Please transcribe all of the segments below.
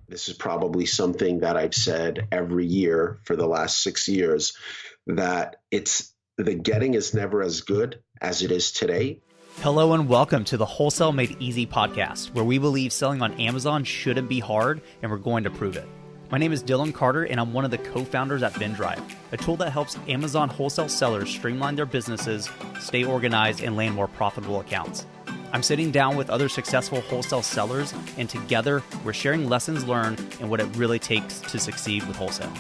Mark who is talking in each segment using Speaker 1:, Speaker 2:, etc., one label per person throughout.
Speaker 1: This is probably something that I've said every year for the last 6 years, that the getting is never as good as it is today.
Speaker 2: Hello and welcome to the Wholesale Made Easy podcast, where we believe selling on Amazon shouldn't be hard, and we're going to prove it. My name is Dylan Carter, and I'm one of the co-founders at Vendrive, a tool that helps Amazon wholesale sellers streamline their businesses, stay organized, and land more profitable accounts. I'm sitting down with other successful wholesale sellers, and together we're sharing lessons learned and what it really takes to succeed with wholesale.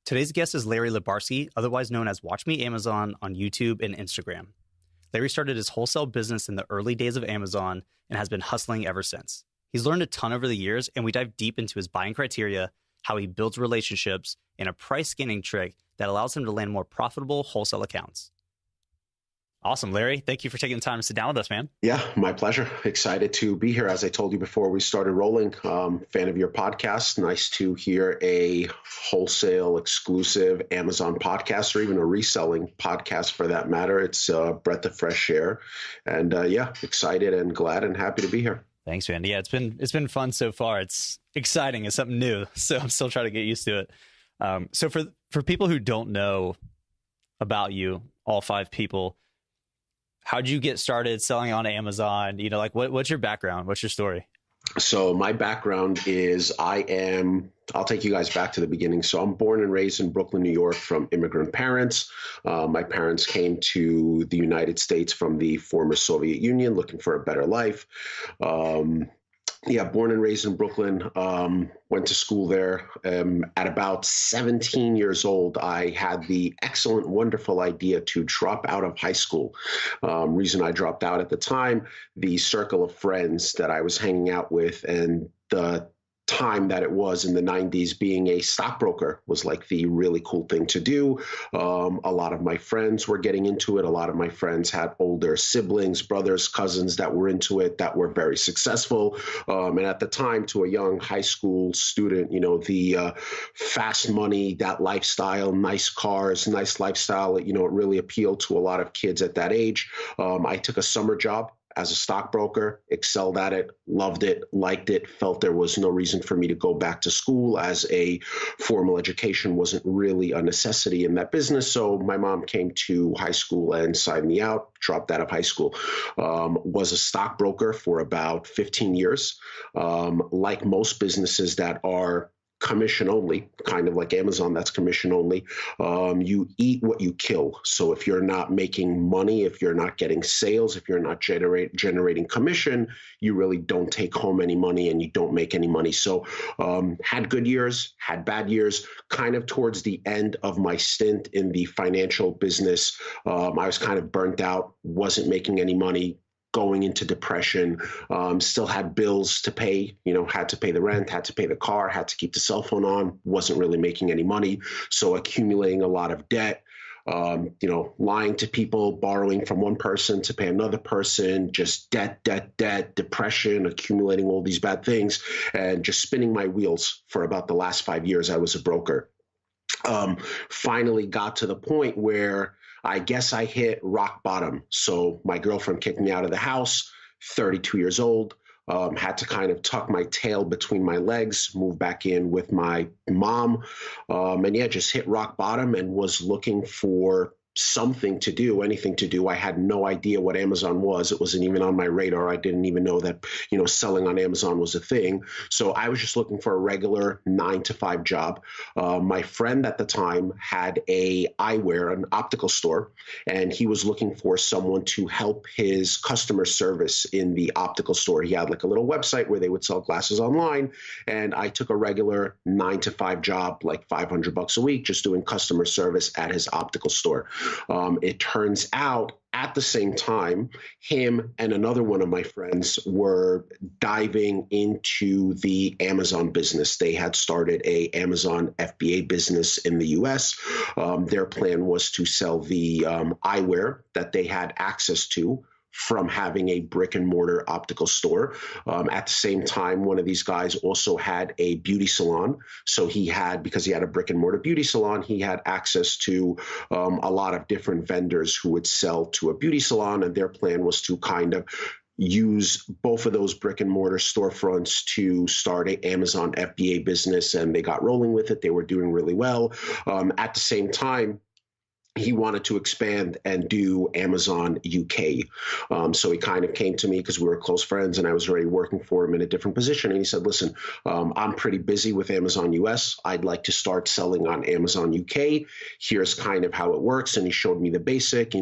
Speaker 2: Today's guest is Larry Lubarsky, otherwise known as Watch Me Amazon on YouTube and Instagram. Larry started his wholesale business in the early days of Amazon and has been hustling ever since. He's learned a ton over the years, and we dive deep into his buying criteria, how he builds relationships, and a price scanning trick that allows him to land more profitable wholesale accounts. Awesome, Larry. Thank you for taking the time to sit down with us, man.
Speaker 1: Yeah, my pleasure. Excited to be here. As I told you before we started rolling, fan of your podcast. Nice to hear a wholesale exclusive Amazon podcast, or even a reselling podcast for that matter. It's a breath of fresh air. And excited and glad and happy to be here.
Speaker 2: Thanks, man. Yeah, it's been fun so far. It's exciting. It's something new. So I'm still trying to get used to it. So for people who don't know about you, all five people, how'd you get started selling on Amazon? You know, like what's your background? What's your story?
Speaker 1: So my background is I'll take you guys back to the beginning. So I'm born and raised in Brooklyn, New York, from immigrant parents. My parents came to the United States from the former Soviet Union looking for a better life. Born and raised in Brooklyn, went to school there. At about 17 years old, I had the excellent, wonderful idea to drop out of high school. Reason I dropped out at the time, the circle of friends that I was hanging out with and the time that it was in the 90s, being a stockbroker was like the really cool thing to do. A lot of my friends were getting into it. A lot of my friends had older siblings, brothers, cousins that were into it, that were very successful. And at the time, to a young high school student, you know, the fast money, that lifestyle, nice cars, nice lifestyle, you know, it really appealed to a lot of kids at that age. I took a summer job as a stockbroker, excelled at it, loved it, liked it, felt there was no reason for me to go back to school, as a formal education wasn't really a necessity in that business. So my mom came to high school and signed me out, dropped out of high school. Was a stockbroker for about 15 years. Like most businesses that are commission only, kind of like Amazon, that's commission only. You eat what you kill. So if you're not making money, if you're not getting sales, if you're not generating commission, you really don't take home any money and you don't make any money. So had good years, had bad years. Kind of towards the end of my stint in the financial business, I was kind of burnt out, wasn't making any money, going into depression, still had bills to pay, you know, had to pay the rent, had to pay the car, had to keep the cell phone on, wasn't really making any money. So accumulating a lot of debt, lying to people, borrowing from one person to pay another person, just debt, depression, accumulating all these bad things, and just spinning my wheels for about the last 5 years I was a broker. Finally got to the point where I guess I hit rock bottom. So my girlfriend kicked me out of the house, 32 years old, had to kind of tuck my tail between my legs, move back in with my mom, just hit rock bottom and was looking for something to do, anything to do. I had no idea what Amazon was. It wasn't even on my radar. I didn't even know that, selling on Amazon was a thing. So I was just looking for a regular 9-to-5 job. My friend at the time had a eyewear, an optical store, and he was looking for someone to help his customer service in the optical store. He had like a little website where they would sell glasses online. And I took a regular 9-to-5 job, like $500 a week, just doing customer service at his optical store. It turns out at the same time, him and another one of my friends were diving into the Amazon business. They had started a Amazon FBA business in the US. Their plan was to sell the eyewear that they had access to from having a brick and mortar optical store. At the same time, one of these guys also had a beauty salon. So because he had a brick and mortar beauty salon, he had access to a lot of different vendors who would sell to a beauty salon. And their plan was to kind of use both of those brick and mortar storefronts to start an Amazon FBA business. And they got rolling with it. They were doing really well. At the same time, he wanted to expand and do Amazon UK. So he kind of came to me because we were close friends and I was already working for him in a different position. And he said, listen, I'm pretty busy with Amazon US. I'd like to start selling on Amazon UK. Here's kind of how it works. And he showed me the basic,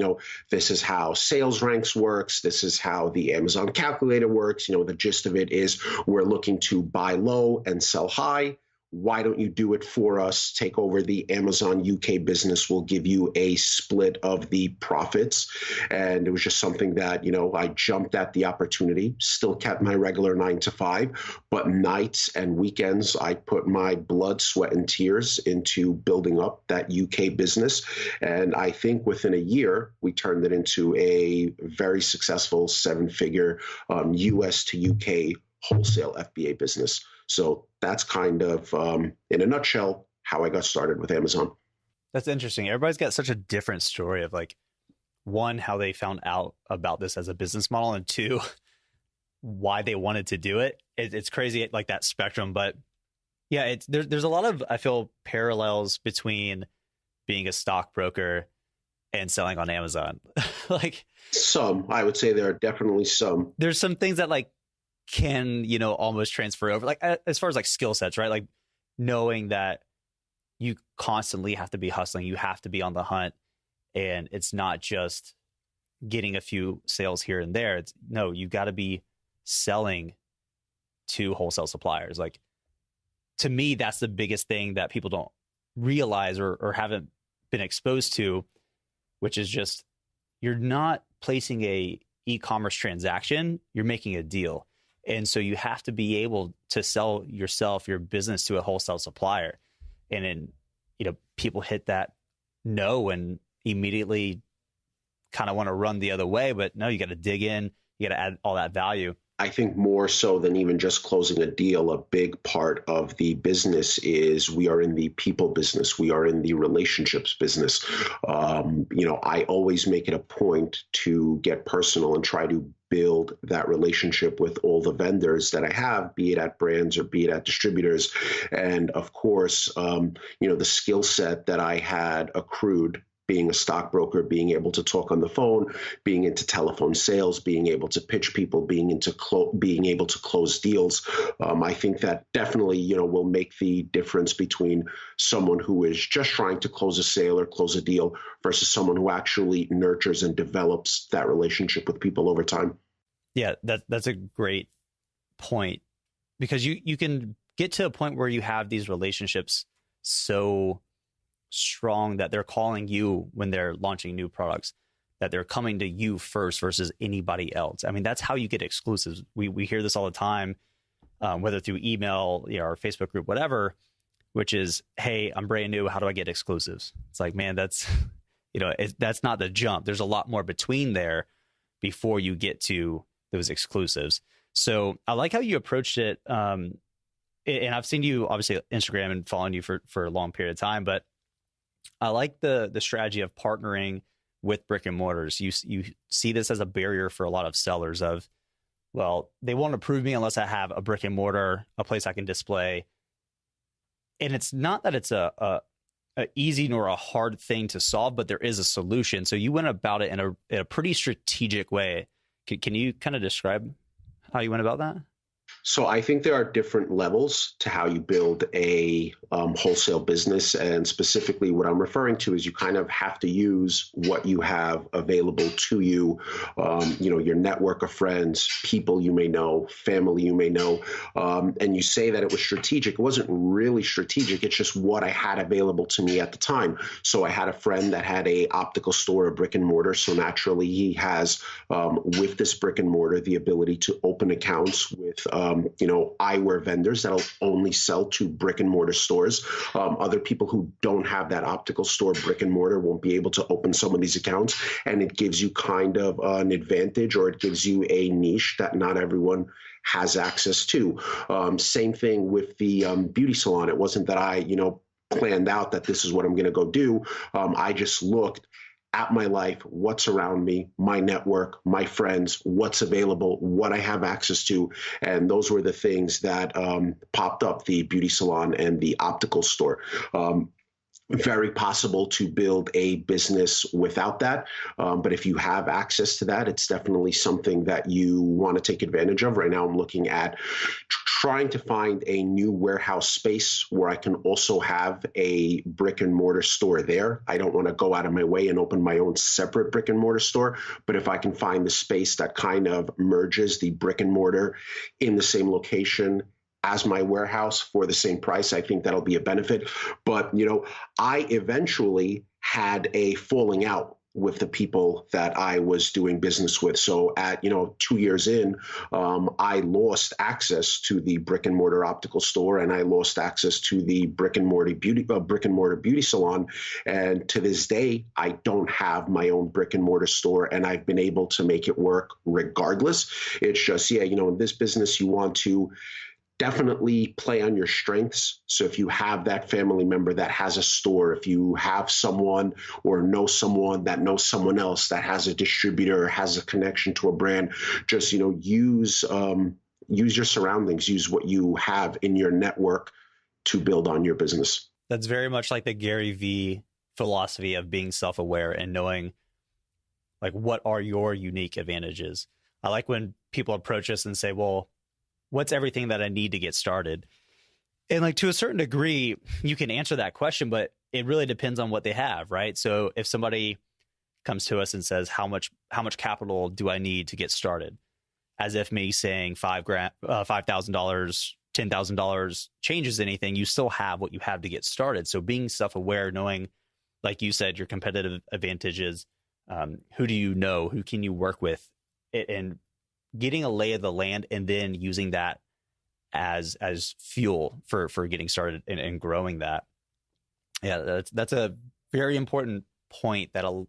Speaker 1: this is how sales ranks works. This is how the Amazon calculator works. The gist of it is we're looking to buy low and sell high. Why don't you do it for us? Take over the Amazon UK business. We'll give you a split of the profits. And it was just something that, I jumped at the opportunity, still kept my regular 9 to 5, but nights and weekends, I put my blood, sweat, and tears into building up that UK business. And I think within a year, we turned it into a very successful 7-figure US to UK wholesale FBA business. So that's kind of, in a nutshell, how I got started with Amazon.
Speaker 2: That's interesting. Everybody's got such a different story of one, how they found out about this as a business model, and two, why they wanted to do it. It's crazy, that spectrum. But yeah, there's a lot of, I feel, parallels between being a stockbroker and selling on Amazon.
Speaker 1: Some, I would say there are definitely some.
Speaker 2: There's some things that can almost transfer over, as far as skill sets, right? Knowing that you constantly have to be hustling, you have to be on the hunt, and it's not just getting a few sales here and there. You got to be selling to wholesale suppliers. To me, that's the biggest thing that people don't realize or haven't been exposed to, which is just, you're not placing a e-commerce transaction, you're making a deal. And so you have to be able to sell your business to a wholesale supplier. And then, people hit that no and immediately kind of want to run the other way. But no, you got to dig in, you got to add all that value.
Speaker 1: I think more so than even just closing a deal, a big part of the business is we are in the people business. We are in the relationships business. I always make it a point to get personal and try to build that relationship with all the vendors that I have, be it at brands or be it at distributors. And of course, the skill set that I had accrued being a stockbroker, being able to talk on the phone, being into telephone sales, being able to pitch people, being able to close deals. I think that definitely, will make the difference between someone who is just trying to close a sale or close a deal versus someone who actually nurtures and develops that relationship with people over time.
Speaker 2: Yeah, that's a great point, because you can get to a point where you have these relationships so strong that they're calling you when they're launching new products, that they're coming to you first versus anybody else. I mean, that's how you get exclusives. We hear this all the time, whether through email, or Facebook group, whatever, which is, hey, I'm brand new. How do I get exclusives? It's man, that's, that's not the jump. There's a lot more between there before you get to those exclusives. So I like how you approached it. And I've seen you obviously Instagram and following you for a long period of time, but I like the strategy of partnering with brick and mortars. You see this as a barrier for a lot of sellers of, well, they won't approve me unless I have a brick and mortar, a place I can display. And it's not that it's a easy nor a hard thing to solve, but there is a solution. So you went about it in a pretty strategic way. Can you kind of describe how you went about that?
Speaker 1: So I think there are different levels to how you build a wholesale business. And specifically what I'm referring to is you kind of have to use what you have available to you, your network of friends, people you may know, family you may know. And you say that it was strategic. It wasn't really strategic. It's just what I had available to me at the time. So I had a friend that had a optical store, a brick and mortar. So naturally he has, with this brick and mortar, the ability to open accounts with eyewear vendors that'll only sell to brick and mortar stores. Other people who don't have that optical store brick and mortar won't be able to open some of these accounts, and it gives you kind of an advantage, or it gives you a niche that not everyone has access to. Same thing with the beauty salon. It wasn't that I, planned out that this is what I'm going to go do. I just looked at my life, what's around me, my network, my friends, what's available, what I have access to. And those were the things that popped up, the beauty salon and the optical store. Very possible to build a business without that. But if you have access to that, it's definitely something that you want to take advantage of. Right now, I'm looking at trying to find a new warehouse space where I can also have a brick and mortar store there. I don't want to go out of my way and open my own separate brick and mortar store, but if I can find the space that kind of merges the brick and mortar in the same location as my warehouse for the same price, I think that'll be a benefit. But, I eventually had a falling out with the people that I was doing business with. So at, 2 years in, I lost access to the brick and mortar optical store, and I lost access to the brick and mortar beauty salon. And to this day, I don't have my own brick and mortar store, and I've been able to make it work regardless. It's just, in this business, you want to definitely play on your strengths. So if you have that family member that has a store, if you have someone or know someone that knows someone else that has a distributor or has a connection to a brand, just, use your surroundings, use what you have in your network to build on your business.
Speaker 2: That's very much like the Gary Vee philosophy of being self-aware and knowing like what are your unique advantages. I like when people approach us and say, well, what's everything that I need to get started? And like to a certain degree, you can answer that question, but it really depends on what they have, right? So if somebody comes to us and says, how much capital do I need to get started? As if me saying $5,000, $10,000 changes anything, you still have what you have to get started. So being self-aware, knowing, like you said, your competitive advantages, who do you know, who can you work with, and getting a lay of the land, and then using that as fuel for getting started and growing that. Yeah, that's a very important point that a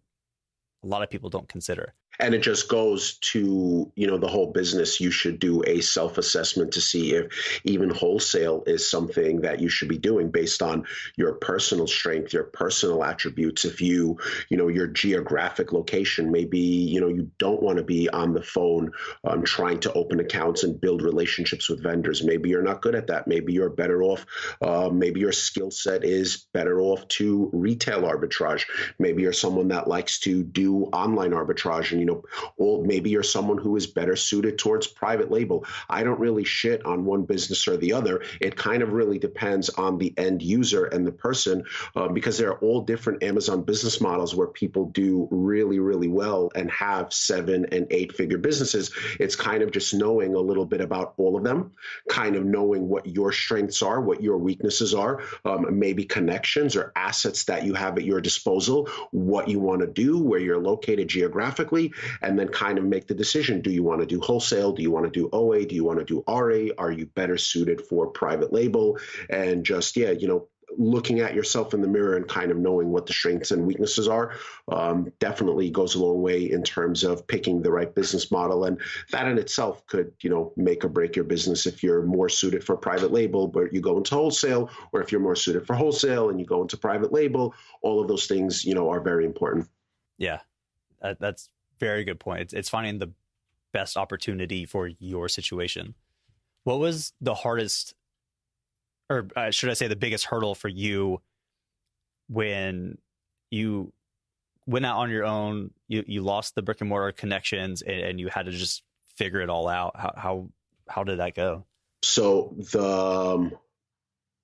Speaker 2: lot of people don't consider.
Speaker 1: And it just goes to, the whole business. You should do a self-assessment to see if even wholesale is something that you should be doing based on your personal strength, your personal attributes. If your geographic location, maybe, you don't want to be on the phone trying to open accounts and build relationships with vendors. Maybe you're not good at that. Maybe you're better off. Maybe your skill set is better off to retail arbitrage. Maybe you're someone that likes to do online arbitrage, and or maybe you're someone who is better suited towards private label. I don't really shit on one business or the other. It kind of really depends on the end user and the person, because there are all different Amazon business models where people do really, really well and have 7- and 8-figure businesses. It's kind of just knowing a little bit about all of them, kind of knowing what your strengths are, what your weaknesses are, maybe connections or assets that you have at your disposal, what you want to do, where you're located geographically, and then kind of make the decision. Do you want to do wholesale? Do you want to do OA? Do you want to do RA? Are you better suited for private label? And just, looking at yourself in the mirror and kind of knowing what the strengths and weaknesses are definitely goes a long way in terms of picking the right business model. And that in itself could, make or break your business if you're more suited for private label, but you go into wholesale, or if you're more suited for wholesale and you go into private label. All of those things, are very important.
Speaker 2: Yeah, that's very good point. It's finding the best opportunity for your situation. What was the hardest, or should I say the biggest hurdle for you when you went out on your own, you lost the brick and mortar connections, and you had to just figure it all out? How did that go?
Speaker 1: So the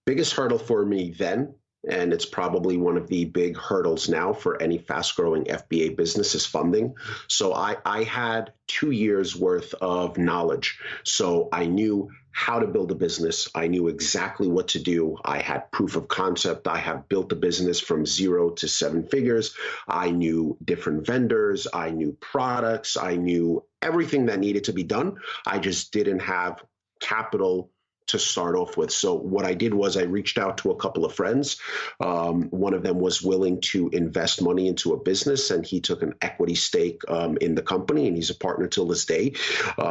Speaker 1: biggest hurdle for me then, and it's probably one of the big hurdles now for any fast-growing FBA business, is funding. So I had 2 years worth of knowledge. So I knew how to build a business. I knew exactly what to do. I had proof of concept. I have built a business from 0 to 7 figures. I knew different vendors. I knew products. I knew everything that needed to be done. I just didn't have capital to start off with. So what I did was I reached out to a couple of friends. One of them was willing to invest money into a business, and he took an equity stake in the company, and he's a partner till this day.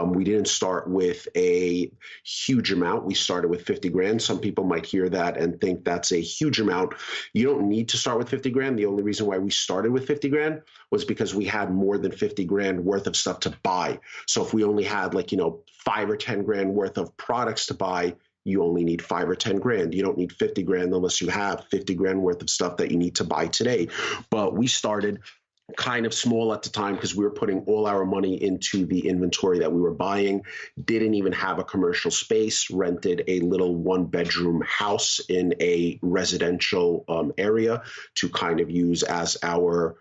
Speaker 1: We didn't start with a huge amount. We started with 50 grand. Some people might hear that and think that's a huge amount. You don't need to start with 50 grand. The only reason why we started with 50 grand was because we had more than 50 grand worth of stuff to buy. So if we only had 5 or 10 grand worth of products to buy, you only need 5 or 10 grand. You don't need 50 grand unless you have 50 grand worth of stuff that you need to buy today. But we started kind of small at the time because we were putting all our money into the inventory that we were buying, didn't even have a commercial space, rented a little 1-bedroom house in a residential area to kind of use as our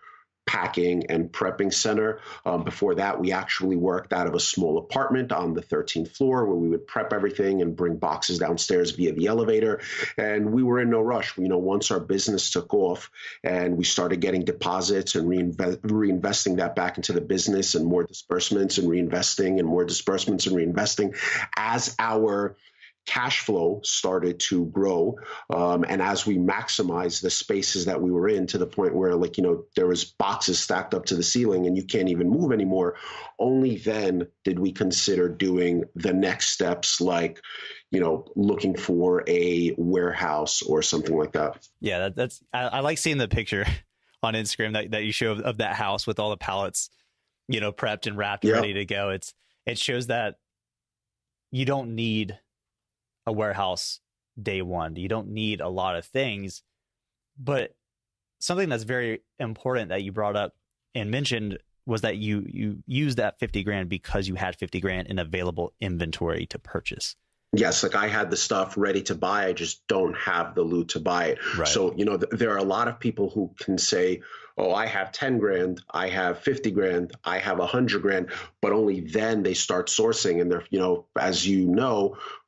Speaker 1: packing and prepping center. Before that, we actually worked out of a small apartment on the 13th floor where we would prep everything and bring boxes downstairs via the elevator. And we were in no rush. Once our business took off and we started getting deposits and reinvesting that back into the business, and more disbursements and reinvesting, and more disbursements and reinvesting, as our cash flow started to grow, and as we maximized the spaces that we were in, to the point where there was boxes stacked up to the ceiling and you can't even move anymore, only then did we consider doing the next steps, looking for a warehouse or something like that.
Speaker 2: Yeah, I like seeing the picture on Instagram that you show of that house with all the pallets, prepped and wrapped and ready to go. It shows that you don't need a warehouse day one. You don't need a lot of things, but something that's very important that you brought up and mentioned was that you used that 50 grand because you had 50 grand in available inventory to purchase.
Speaker 1: Yes, I had the stuff ready to buy. I just don't have the loot to buy it. Right. So, there are a lot of people who can say, oh, I have 10 grand, I have 50 grand, I have 100 grand, but only then they start sourcing. And they're, as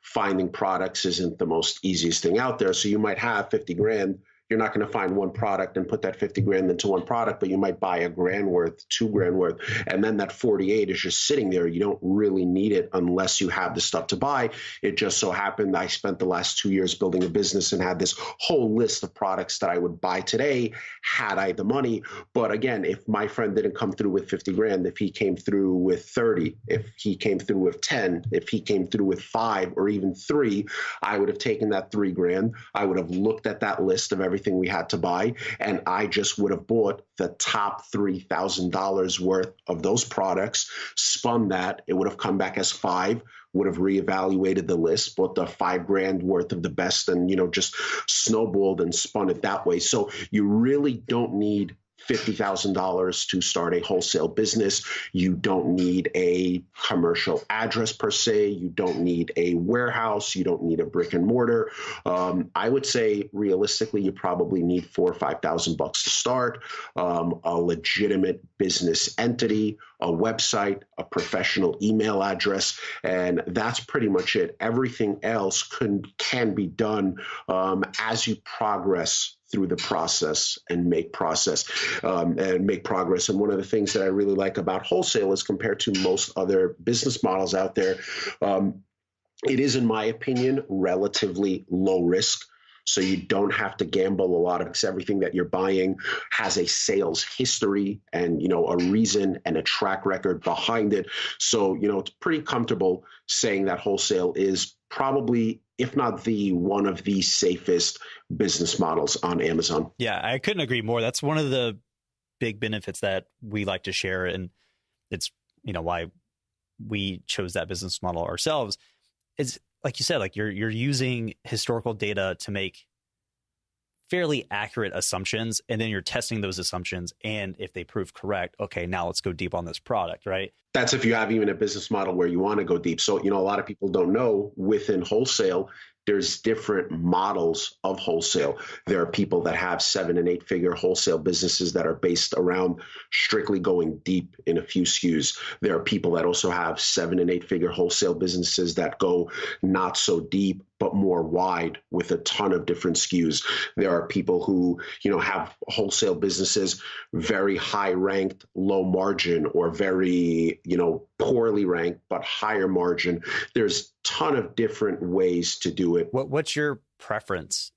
Speaker 1: finding products isn't the most easiest thing out there. So you might have 50 grand. You're not going to find one product and put that 50 grand into one product, but you might buy $1 grand worth, $2 grand worth. And then that 48 is just sitting there. You don't really need it unless you have the stuff to buy. It just so happened I spent the last 2 years building a business and had this whole list of products that I would buy today had I the money. But again, if my friend didn't come through with 50 grand, if he came through with 30, if he came through with 10, if he came through with 5 or even 3, I would have taken that 3 grand. I would have looked at that list of everything we had to buy, and I just would have bought the top $3,000 worth of those products, spun that. It would have come back as 5, would have reevaluated the list, bought the 5 grand worth of the best, and just snowballed and spun it that way. So you really don't need $50,000 to start a wholesale business. You don't need a commercial address per se. You don't need a warehouse. You don't need a brick and mortar. I would say realistically, you probably need $4,000 or $5,000 to start, a legitimate business entity, a website, a professional email address, and that's pretty much it. Everything else can be done as you progress through the process and make progress. And one of the things that I really like about wholesale is, compared to most other business models out there, it is, in my opinion, relatively low risk. So you don't have to gamble a lot, because everything that you're buying has a sales history and, a reason and a track record behind it. So, it's pretty comfortable saying that wholesale is probably, if not one of the safest business models on Amazon.
Speaker 2: Yeah, I couldn't agree more. That's one of the big benefits that we like to share. And it's, why we chose that business model ourselves. It's like you said, you're using historical data to make fairly accurate assumptions, and then you're testing those assumptions. And if they prove correct, okay, now let's go deep on this product, right?
Speaker 1: That's if you have even a business model where you want to go deep. So, a lot of people don't know, within wholesale, there's different models of wholesale. There are people that have 7- and 8-figure wholesale businesses that are based around strictly going deep in a few SKUs. There are people that also have 7- and 8-figure wholesale businesses that go not so deep, but more wide with a ton of different SKUs. There are people who, have wholesale businesses, very high ranked, low margin, or very, poorly ranked, but higher margin. There's a ton of different ways to do it.
Speaker 2: What's your preference,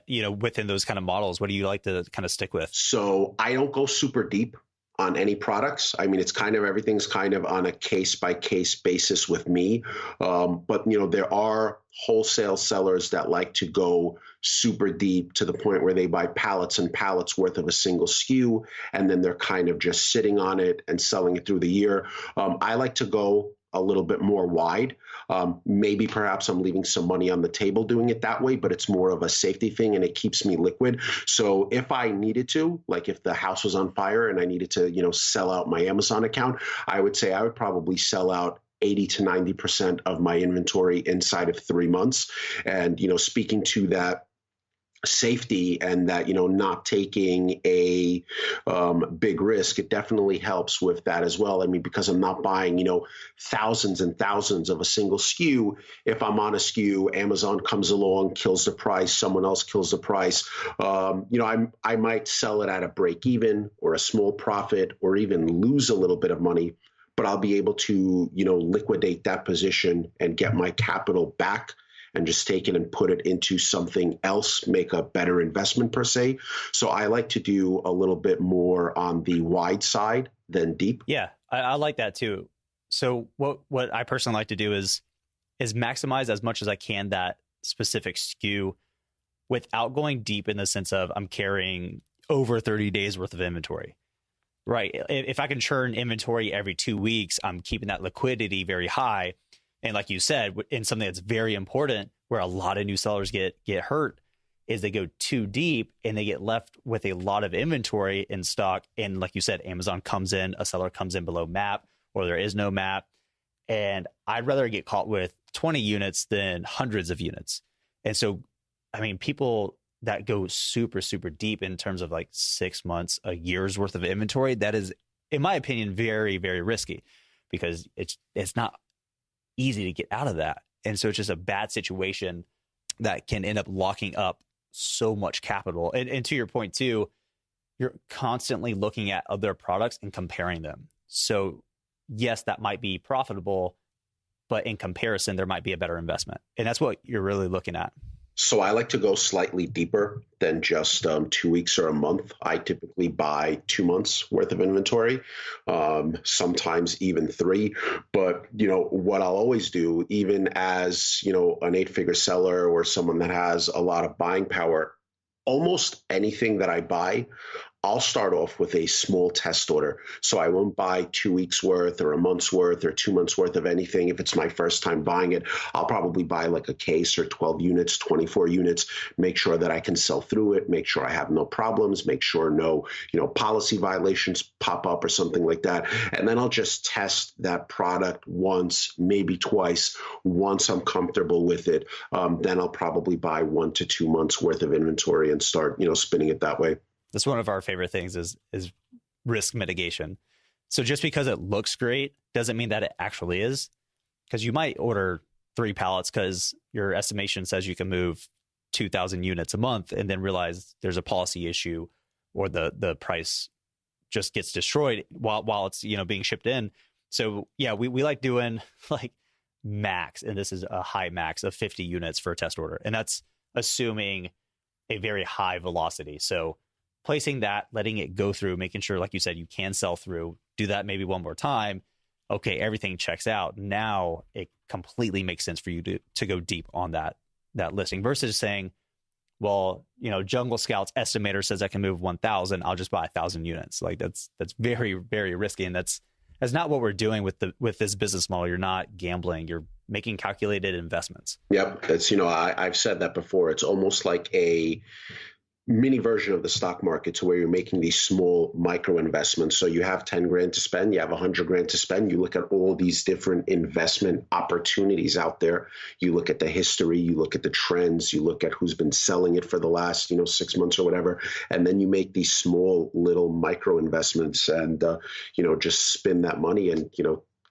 Speaker 2: within those kind of models? What do you like to kind of stick with?
Speaker 1: So I don't go super deep on any products. I mean, everything's kind of on a case by case basis with me. But there are wholesale sellers that like to go super deep to the point where they buy pallets and pallets worth of a single SKU, and then they're kind of just sitting on it and selling it through the year. I like to go a little bit more wide. Maybe perhaps I'm leaving some money on the table doing it that way, but it's more of a safety thing and it keeps me liquid. So if I needed to, like if the house was on fire and I needed to, sell out my Amazon account, I would say I would probably sell out 80 to 90% of my inventory inside of 3 months. And, speaking to that safety and that, not taking a big risk, it definitely helps with that as well. I mean, because I'm not buying, thousands and thousands of a single SKU. If I'm on a SKU, Amazon comes along, kills the price, someone else kills the price. I might sell it at a break even or a small profit or even lose a little bit of money, but I'll be able to, liquidate that position and get my capital back and just take it and put it into something else, make a better investment per se. So I like to do a little bit more on the wide side than deep.
Speaker 2: Yeah, I like that too. So what I personally like to do is maximize as much as I can that specific SKU without going deep in the sense of I'm carrying over 30 days worth of inventory. Right. If I can churn inventory every 2 weeks, I'm keeping that liquidity very high. And like you said, in something that's very important, where a lot of new sellers get hurt, is they go too deep and they get left with a lot of inventory in stock. And like you said, Amazon comes in, a seller comes in below map, or there is no map. And I'd rather get caught with 20 units than hundreds of units. And so, I mean, people that go super, super deep in terms of like 6 months, a year's worth of inventory, that is, in my opinion, very, very risky, because it's not easy to get out of that. And so it's just a bad situation that can end up locking up so much capital. And to your point too, you're constantly looking at other products and comparing them. So yes, that might be profitable, but in comparison, there might be a better investment. And that's what you're really looking at.
Speaker 1: So I like to go slightly deeper than just 2 weeks or a month. I typically buy 2 months worth of inventory, sometimes even 3. But, what I'll always do, even as, an 8-figure seller or someone that has a lot of buying power, almost anything that I buy, I'll start off with a small test order. So I won't buy 2 weeks worth or a month's worth or 2 months worth of anything. If it's my first time buying it, I'll probably buy like a case or 12 units, 24 units, make sure that I can sell through it, make sure I have no problems, make sure no, policy violations pop up or something like that. And then I'll just test that product once, maybe twice. Once I'm comfortable with it, then I'll probably buy 1 to 2 months worth of inventory and start, spinning it that way.
Speaker 2: That's one of our favorite things is risk mitigation. So just because it looks great doesn't mean that it actually is, because you might order 3 pallets because your estimation says you can move 2,000 units a month, and then realize there's a policy issue or the price just gets destroyed while it's being shipped in. So yeah, we like doing like max, and this is a high max of 50 units for a test order, and that's assuming a very high velocity. So placing that, letting it go through, making sure, like you said, you can sell through, do that maybe one more time. Okay, everything checks out. Now it completely makes sense for you to go deep on that listing versus saying, well, Jungle Scout's estimator says I can move 1,000. I'll just buy 1,000 units. Like that's very, very risky. And that's not what we're doing with this business model. You're not gambling. You're making calculated investments.
Speaker 1: Yep. That's, I've said that before. It's almost like a mini version of the stock market, to where you're making these small micro investments. So you have 10 grand to spend, you have 100 grand to spend. You look at all these different investment opportunities out there. You look at the history, you look at the trends, you look at who's been selling it for the last, 6 months or whatever. And then you make these small little micro investments and, just spin that money and,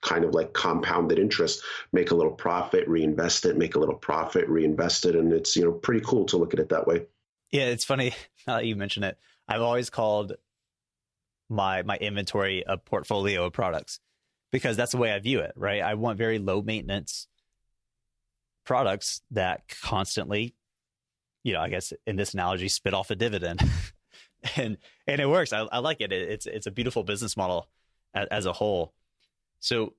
Speaker 1: kind of like compounded interest, make a little profit, reinvest it, make a little profit, reinvest it. And it's, pretty cool to look at it that way.
Speaker 2: Yeah, it's funny now that you mention it. I've always called my inventory a portfolio of products because that's the way I view it, right? I want very low maintenance products that constantly, I guess in this analogy, spit off a dividend. and it works. I like it. It's a beautiful business model as a whole. So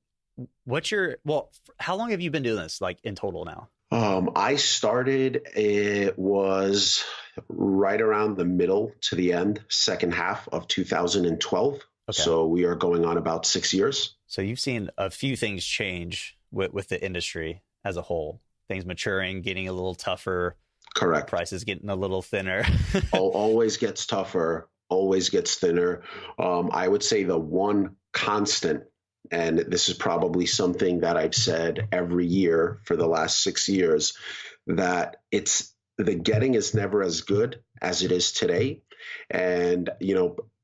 Speaker 2: how long have you been doing this, like in total now?
Speaker 1: I started, it was right around the middle to the end, second half of 2012. Okay. So we are going on about 6 years.
Speaker 2: So you've seen a few things change with the industry as a whole, things maturing, getting a little tougher.
Speaker 1: Correct.
Speaker 2: Prices getting a little thinner.
Speaker 1: Always gets tougher, always gets thinner. I would say the one constant, and this is probably something that I've said every year for the last 6 years, that the getting is never as good as it is today. And,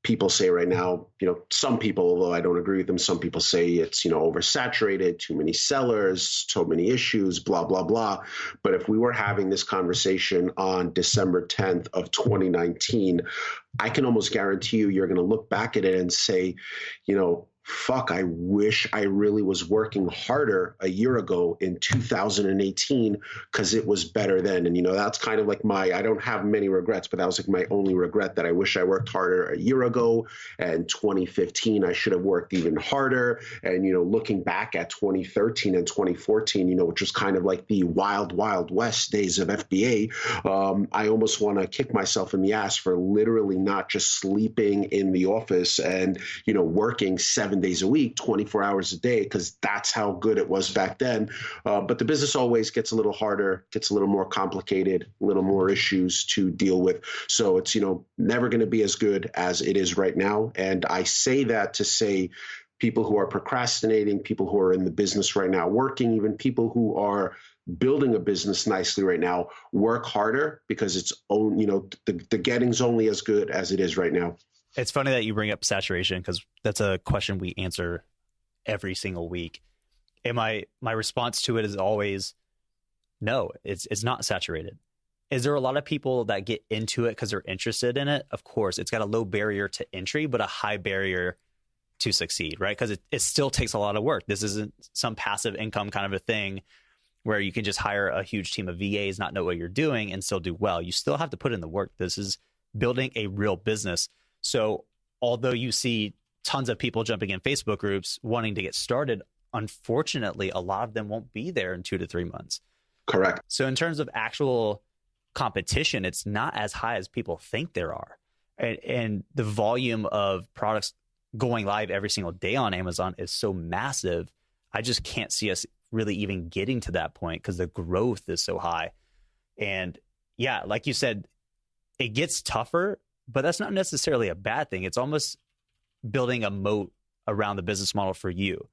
Speaker 1: people say right now, some people, although I don't agree with them, some people say it's, oversaturated, too many sellers, so many issues, blah, blah, blah. But if we were having this conversation on December 10th of 2019, I can almost guarantee you're going to look back at it and say, fuck, I wish I really was working harder a year ago in 2018 because it was better then. And, that's kind of like I don't have many regrets, but that was like my only regret, that I wish I worked harder a year ago. And 2015, I should have worked even harder. And, looking back at 2013 and 2014, which was kind of like the wild, wild west days of FBA, I almost want to kick myself in the ass for literally not just sleeping in the office and, working 7 days a week, 24 hours a day, because that's how good it was back then. But the business always gets a little harder, gets a little more complicated, a little more issues to deal with. So it's, never going to be as good as it is right now. And I say that to say people who are procrastinating, people who are in the business right now working, even people who are building a business nicely right now, work harder, because it's the getting's only as good as it is right now.
Speaker 2: It's funny that you bring up saturation, because that's a question we answer every single week. And my response to it is always, no, it's not saturated. Is there a lot of people that get into it because they're interested in it? Of course, it's got a low barrier to entry, but a high barrier to succeed, right? Because it still takes a lot of work. This isn't some passive income kind of a thing where you can just hire a huge team of VAs, not know what you're doing, and still do well. You still have to put in the work. This is building a real business. So although you see tons of people jumping in Facebook groups wanting to get started, unfortunately, a lot of them won't be there in 2 to 3 months.
Speaker 1: Correct.
Speaker 2: So in terms of actual competition, it's not as high as people think there are. And the volume of products going live every single day on Amazon is so massive. I just can't see us really even getting to that point because the growth is so high. And yeah, like you said, it gets tougher, but that's not necessarily a bad thing. It's almost building a moat around the business model for you,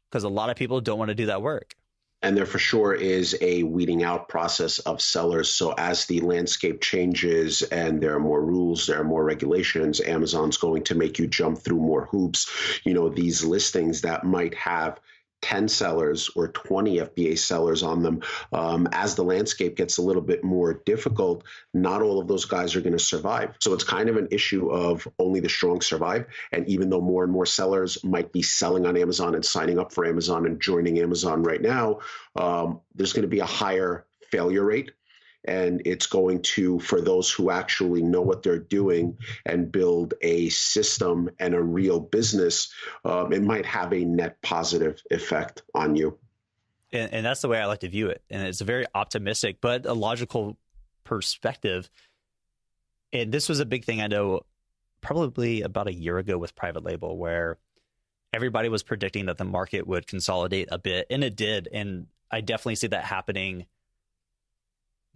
Speaker 2: because a lot of people don't want to do that work.
Speaker 1: And there for sure is a weeding out process of sellers. So as the landscape changes and there are more rules, there are more regulations, Amazon's going to make you jump through more hoops. These listings that might have 10 sellers or 20 FBA sellers on them, as the landscape gets a little bit more difficult, not all of those guys are going to survive. So it's kind of an issue of only the strong survive. And even though more and more sellers might be selling on Amazon and signing up for Amazon and joining Amazon right now, there's going to be a higher failure rate. And it's going to, for those who actually know what they're doing and build a system and a real business, it might have a net positive effect on you.
Speaker 2: And that's the way I like to view it. And it's a very optimistic, but a logical perspective. And this was a big thing I know probably about a year ago with private label, where everybody was predicting that the market would consolidate a bit, and it did. And I definitely see that happening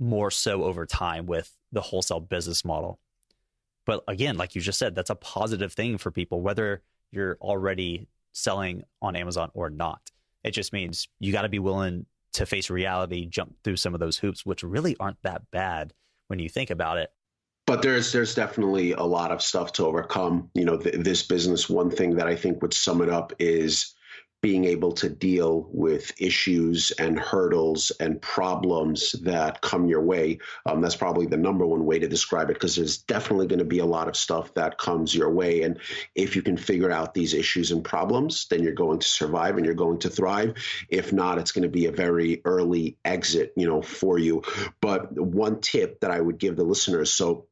Speaker 2: more so over time with the wholesale business model. But again, like you just said, that's a positive thing for people, whether you're already selling on Amazon or not. It just means you got to be willing to face reality, jump through some of those hoops, which really aren't that bad when you think about it.
Speaker 1: But there's definitely a lot of stuff to overcome. This business, one thing that I think would sum it up is being able to deal with issues and hurdles and problems that come your way. That's probably the number one way to describe it, because there's definitely going to be a lot of stuff that comes your way. And if you can figure out these issues and problems, then you're going to survive and you're going to thrive. If not, it's going to be a very early exit, for you. But one tip that I would give the listeners, so,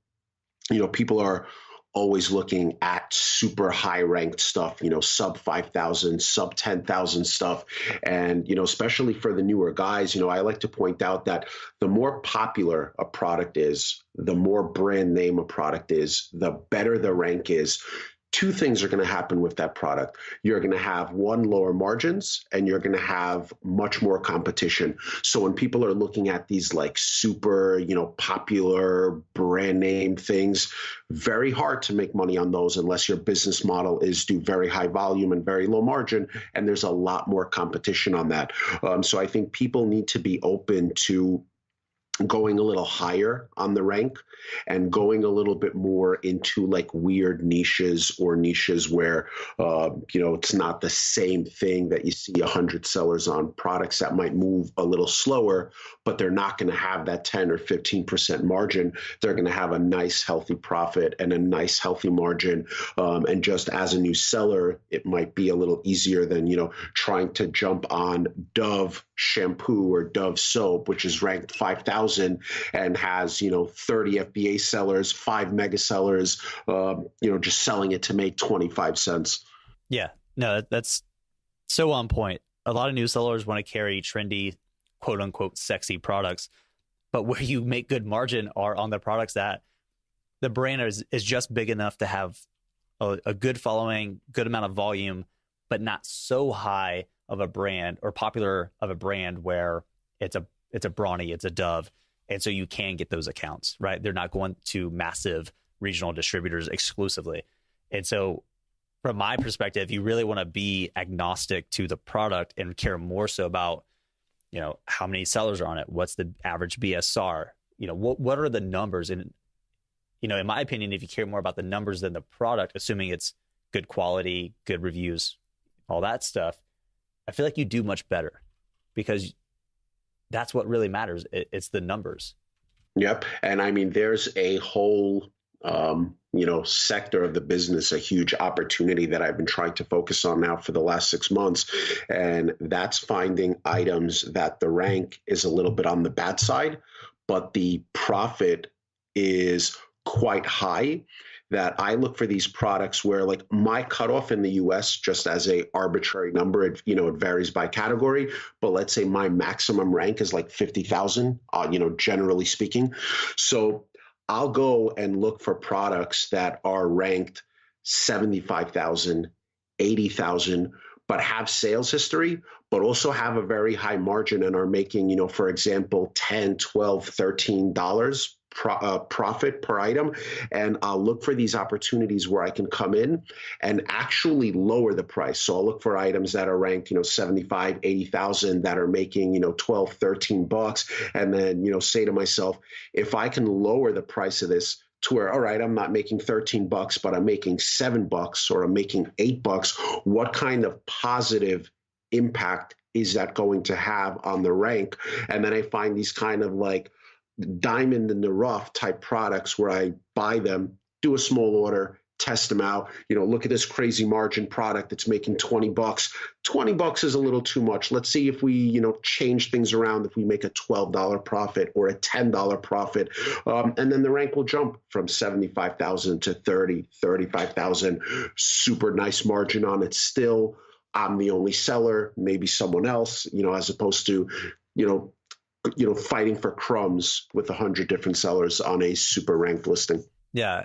Speaker 1: people are always looking at super high ranked stuff, sub 5,000, sub 10,000 stuff. And, especially for the newer guys, I like to point out that the more popular a product is, the more brand name a product is, the better the rank is. Two things are going to happen with that product. You're going to have lower margins, and you're going to have much more competition. So when people are looking at these like super, popular brand name things, very hard to make money on those unless your business model is do very high volume and very low margin. And there's a lot more competition on that. So I think people need to be open to going a little higher on the rank and going a little bit more into like weird niches, or niches where, it's not the same thing that you see 100 sellers on, products that might move a little slower, but they're not going to have that 10 or 15% margin. They're going to have a nice, healthy profit and a nice, healthy margin. And just as a new seller, it might be a little easier than, trying to jump on Dove shampoo or Dove soap, which is ranked 5,000 and has, 30 FBA sellers, 5 mega sellers, just selling it to make 25 cents.
Speaker 2: Yeah, no, that's so on point. A lot of new sellers want to carry trendy, quote unquote, sexy products, but where you make good margin are on the products that the brand is just big enough to have a good following, good amount of volume, but not so high of a brand or popular of a brand where it's a Brawny, it's a Dove. And so you can get those accounts, right? They're not going to massive regional distributors exclusively. And so from my perspective, you really want to be agnostic to the product and care more so about, how many sellers are on it? What's the average BSR? What are the numbers? And, in my opinion, if you care more about the numbers than the product, assuming it's good quality, good reviews, all that stuff, I feel like you do much better, because that's what really matters. It's the numbers.
Speaker 1: Yep. And I mean, there's a whole, sector of the business, a huge opportunity that I've been trying to focus on now for the last 6 months. And that's finding items that the rank is a little bit on the bad side, but the profit is quite high. That I look for these products where, like, my cutoff in the US, just as a arbitrary number, it varies by category, but let's say my maximum rank is like 50,000, generally speaking. So I'll go and look for products that are ranked 75,000, 80,000, but have sales history, but also have a very high margin and are making, for example, $10, $12, $13 profit per item. And I'll look for these opportunities where I can come in and actually lower the price. So I'll look for items that are ranked, 75, 80,000 that are making, 12, 13 bucks. And then, say to myself, if I can lower the price of this to where, all right, I'm not making 13 bucks, but I'm making $7 or I'm making $8, what kind of positive impact is that going to have on the rank? And then I find these kind of like diamond in the rough type products where I buy them, do a small order, test them out, look at this crazy margin product that's making 20 bucks. 20 bucks is a little too much. Let's see if we, change things around, if we make a $12 profit or a $10 profit. And then the rank will jump from 75,000 to 30, 35,000. Super nice margin on it still. I'm the only seller, maybe someone else, as opposed to, fighting for crumbs with 100 different sellers on a super ranked listing.
Speaker 2: Yeah,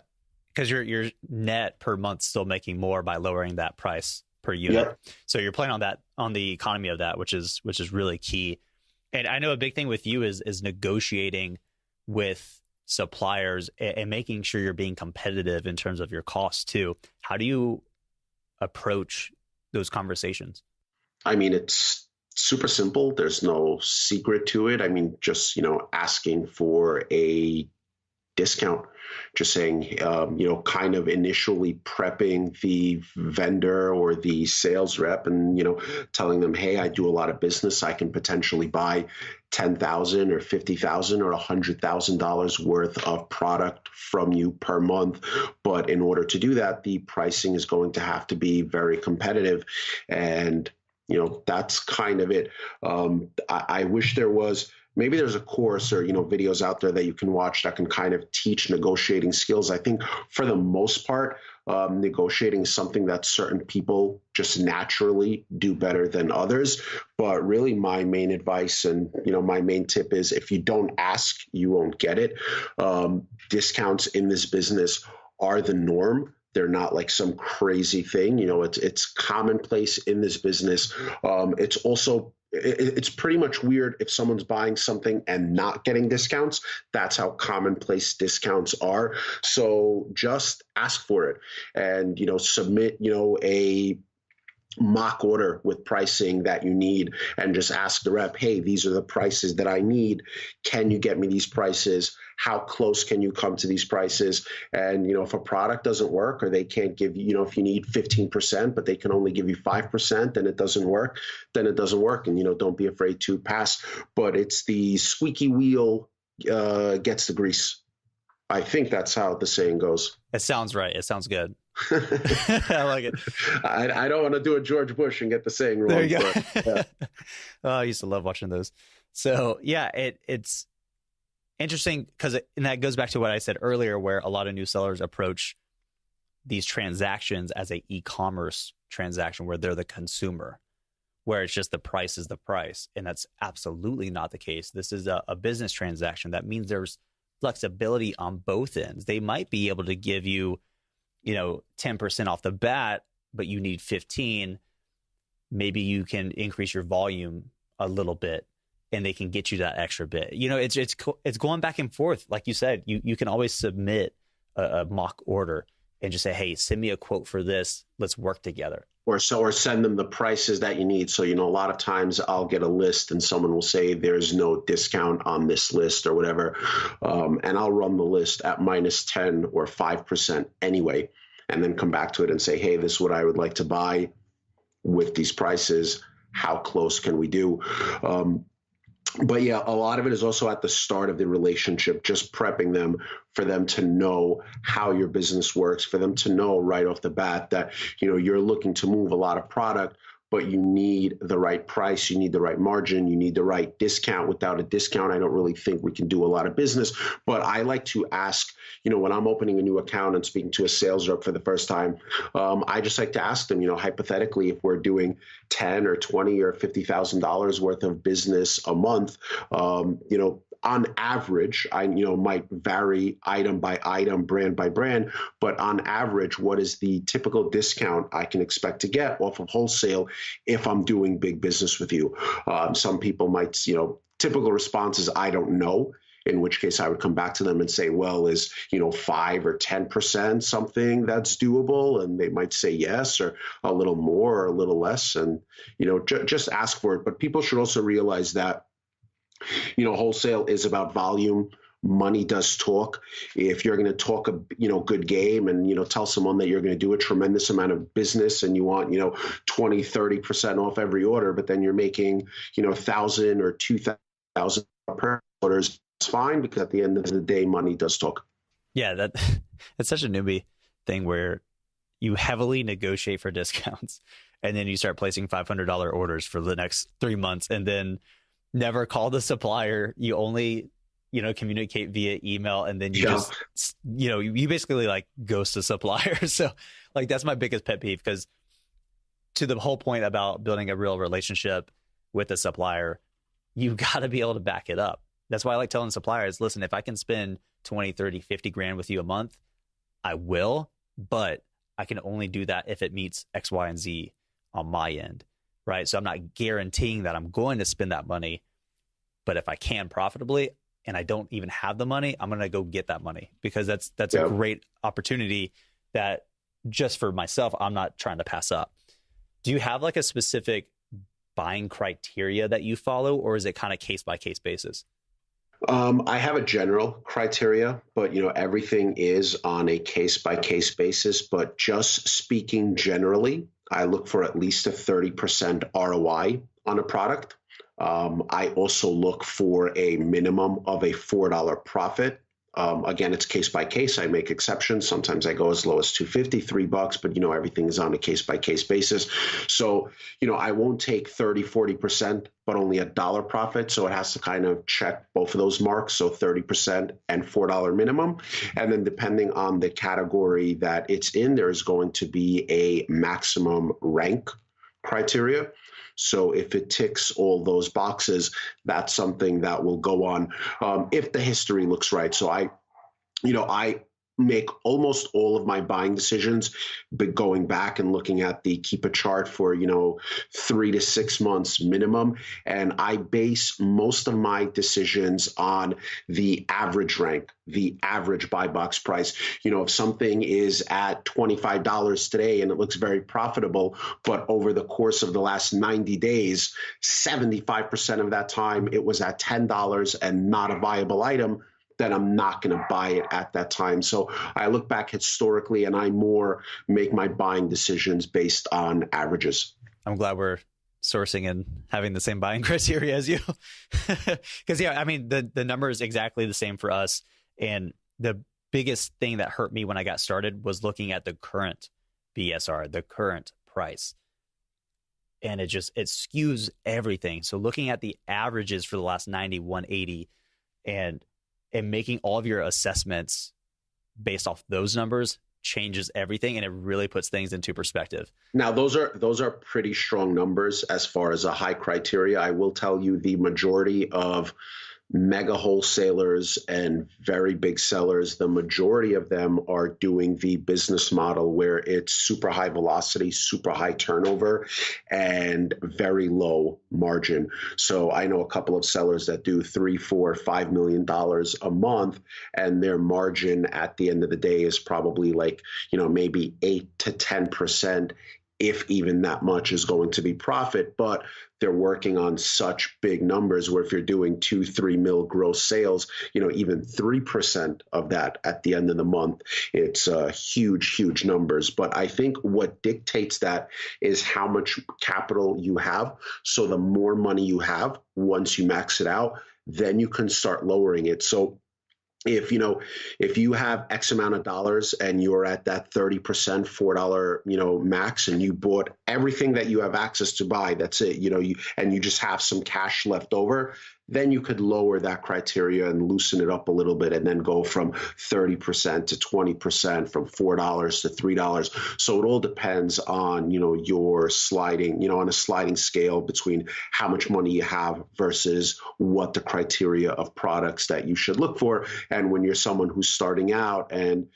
Speaker 2: because your net per month still making more by lowering that price per unit. Yep. So you're playing on the economy of that, which is really key. And I know a big thing with you is negotiating with suppliers and making sure you're being competitive in terms of your costs too. How do you approach those conversations?
Speaker 1: I mean, it's super simple. There's no secret to it. I mean, just, asking for a discount. Just saying, kind of initially prepping the vendor or the sales rep and, telling them, hey, I do a lot of business. I can potentially buy $10,000 or $50,000 or $100,000 worth of product from you per month. But in order to do that, the pricing is going to have to be very competitive. And, that's kind of it. I wish there was. Maybe there's a course or, videos out there that you can watch that can kind of teach negotiating skills. I think for the most part, negotiating is something that certain people just naturally do better than others. But really my main advice and, my main tip is if you don't ask, you won't get it. Discounts in this business are the norm. They're not like some crazy thing. It's commonplace in this business. It's pretty much weird if someone's buying something and not getting discounts. That's how commonplace discounts are. So just ask for it and, submit, a mock order with pricing that you need and just ask the rep, hey, these are the prices that I need. Can you get me these prices? How close can you come to these prices? And, if a product doesn't work or they can't give you, if you need 15%, but they can only give you 5% and it doesn't work, then it doesn't work. And, don't be afraid to pass. But it's the squeaky wheel gets the grease. I think that's how the saying goes.
Speaker 2: It sounds right. It sounds good. I like it.
Speaker 1: I don't want to do a George Bush and get the saying wrong.
Speaker 2: There you go.
Speaker 1: But, yeah.
Speaker 2: Oh, I used to love watching those. So yeah, it's interesting because and that goes back to what I said earlier, where a lot of new sellers approach these transactions as a e-commerce transaction where they're the consumer, where it's just the price is the price. And that's absolutely not the case. This is a business transaction. That means there's flexibility on both ends. They might be able to give you, 10% off the bat, but you need 15. Maybe you can increase your volume a little bit and they can get you that extra bit. It's going back and forth. Like you said, you can always submit a mock order and just say, hey, send me a quote for this. Let's work together.
Speaker 1: Or send them the prices that you need. So, a lot of times I'll get a list and someone will say there's no discount on this list or whatever. And I'll run the list at -10 or 5% anyway, and then come back to it and say, hey, this is what I would like to buy with these prices. How close can we do? But yeah, a lot of it is also at the start of the relationship, just prepping them for them to know how your business works, for them to know right off the bat that, you're looking to move a lot of product, but you need the right price, you need the right margin, you need the right discount. Without a discount, I don't really think we can do a lot of business. But I like to ask, when I'm opening a new account and speaking to a sales rep for the first time, I just like to ask them, hypothetically, if we're doing $10 or $20 or $50,000 worth of business a month, on average, I might vary item by item, brand by brand, but on average, what is the typical discount I can expect to get off of wholesale if I'm doing big business with you? Some people might, typical response is, I don't know. In which case I would come back to them and say, well, is, 5 or 10% something that's doable? And they might say yes, or a little more or a little less. And, just ask for it. But people should also realize that, wholesale is about volume. Money does talk. If you're going to talk a good game and tell someone that you're going to do a tremendous amount of business and you want 20-30% off every order, but then you're making 1,000 or 2,000 per orders, it's fine, because at the end of the day, money does talk.
Speaker 2: Yeah, that's such a newbie thing where you heavily negotiate for discounts and then you start placing $500 orders for the next 3 months and then never call the supplier. You only, communicate via email, and then you just, you basically like ghost the supplier. So like, that's my biggest pet peeve, because to the whole point about building a real relationship with a supplier, you got to be able to back it up. That's why I like telling suppliers, listen, if I can spend 20, 30, 50 grand with you a month, I will, but I can only do that if it meets X, Y, and Z on my end. Right. So I'm not guaranteeing that I'm going to spend that money, but if I can profitably and I don't even have the money, I'm going to go get that money, because that's a great opportunity that just for myself, I'm not trying to pass up. Do you have like a specific buying criteria that you follow, or is it kind of case by case basis?
Speaker 1: I have a general criteria, but everything is on a case by case basis. But just speaking generally, I look for at least a 30% ROI on a product. I also look for a minimum of a $4 profit. Again, it's case by case. I make exceptions. Sometimes I go as low as 250, $3, but everything is on a case by case basis. So, I won't take 30, 40%, but only a dollar profit. So it has to kind of check both of those marks. So 30% and $4 minimum. And then depending on the category that it's in, there is going to be a maximum rank criteria. So if it ticks all those boxes, that's something that will go on if the history looks right. So I make almost all of my buying decisions, but going back and looking at the keep a chart for 3 to 6 months minimum, and I base most of my decisions on the average rank, the average buy box price. If something is at $25 today and it looks very profitable, but over the course of the last 90 days, 75% of that time it was at $10 and not a viable item, then I'm not going to buy it at that time. So I look back historically and I more make my buying decisions based on averages.
Speaker 2: I'm glad we're sourcing and having the same buying criteria as you. Because, the number is exactly the same for us. And the biggest thing that hurt me when I got started was looking at the current BSR, the current price. And it skews everything. So looking at the averages for the last 90, 180, and making all of your assessments based off those numbers changes everything, and it really puts things into perspective.
Speaker 1: Now, those are pretty strong numbers as far as a high criteria. I will tell you the majority of mega wholesalers and very big sellers, the majority of them are doing the business model where it's super high velocity, super high turnover, and very low margin. So I know a couple of sellers that do $3, $4, $5 million a month, and their margin at the end of the day is probably maybe 8 to 10%. If even that much is going to be profit, but they're working on such big numbers where if you're doing 2-3 mil gross sales, even 3% of that at the end of the month, it's huge numbers. But I think what dictates that is how much capital you have. So the more money you have, once you max it out, then you can start lowering it. So if you have X amount of dollars and you're at that 30%, $4, max, and you bought everything that you have access to buy, that's it, and you just have some cash left over, then you could lower that criteria and loosen it up a little bit and then go from 30% to 20%, from $4 to $3. So it all depends on, your sliding, on a sliding scale between how much money you have versus what the criteria of products that you should look for. And when you're someone who's starting out and,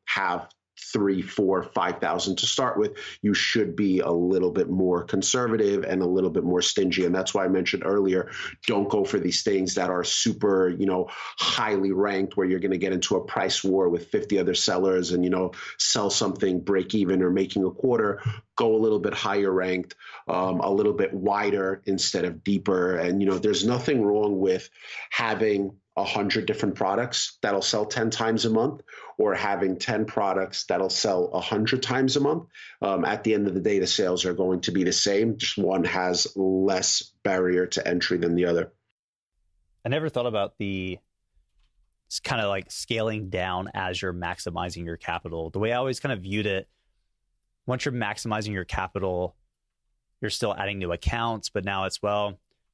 Speaker 1: have 3, 4, 5,000 to start with, you should be a little bit more conservative and a little bit more stingy. And that's why I mentioned earlier, don't go for these things that are super, highly ranked where you're going to get into a price war with 50 other sellers and, sell something break even or making a quarter. Go a little bit higher ranked, a little bit wider instead of deeper. And, there's nothing wrong with having 100 different products that'll sell 10 times a month, or having 10 products that'll sell 100 times a month. At the end of the day, the sales are going to be the same. Just one has less barrier to entry than the other.
Speaker 2: I never thought about it's kind of like scaling down as you're maximizing your capital. The way I always kind of viewed it, once you're maximizing your capital, you're still adding new accounts, but now it's,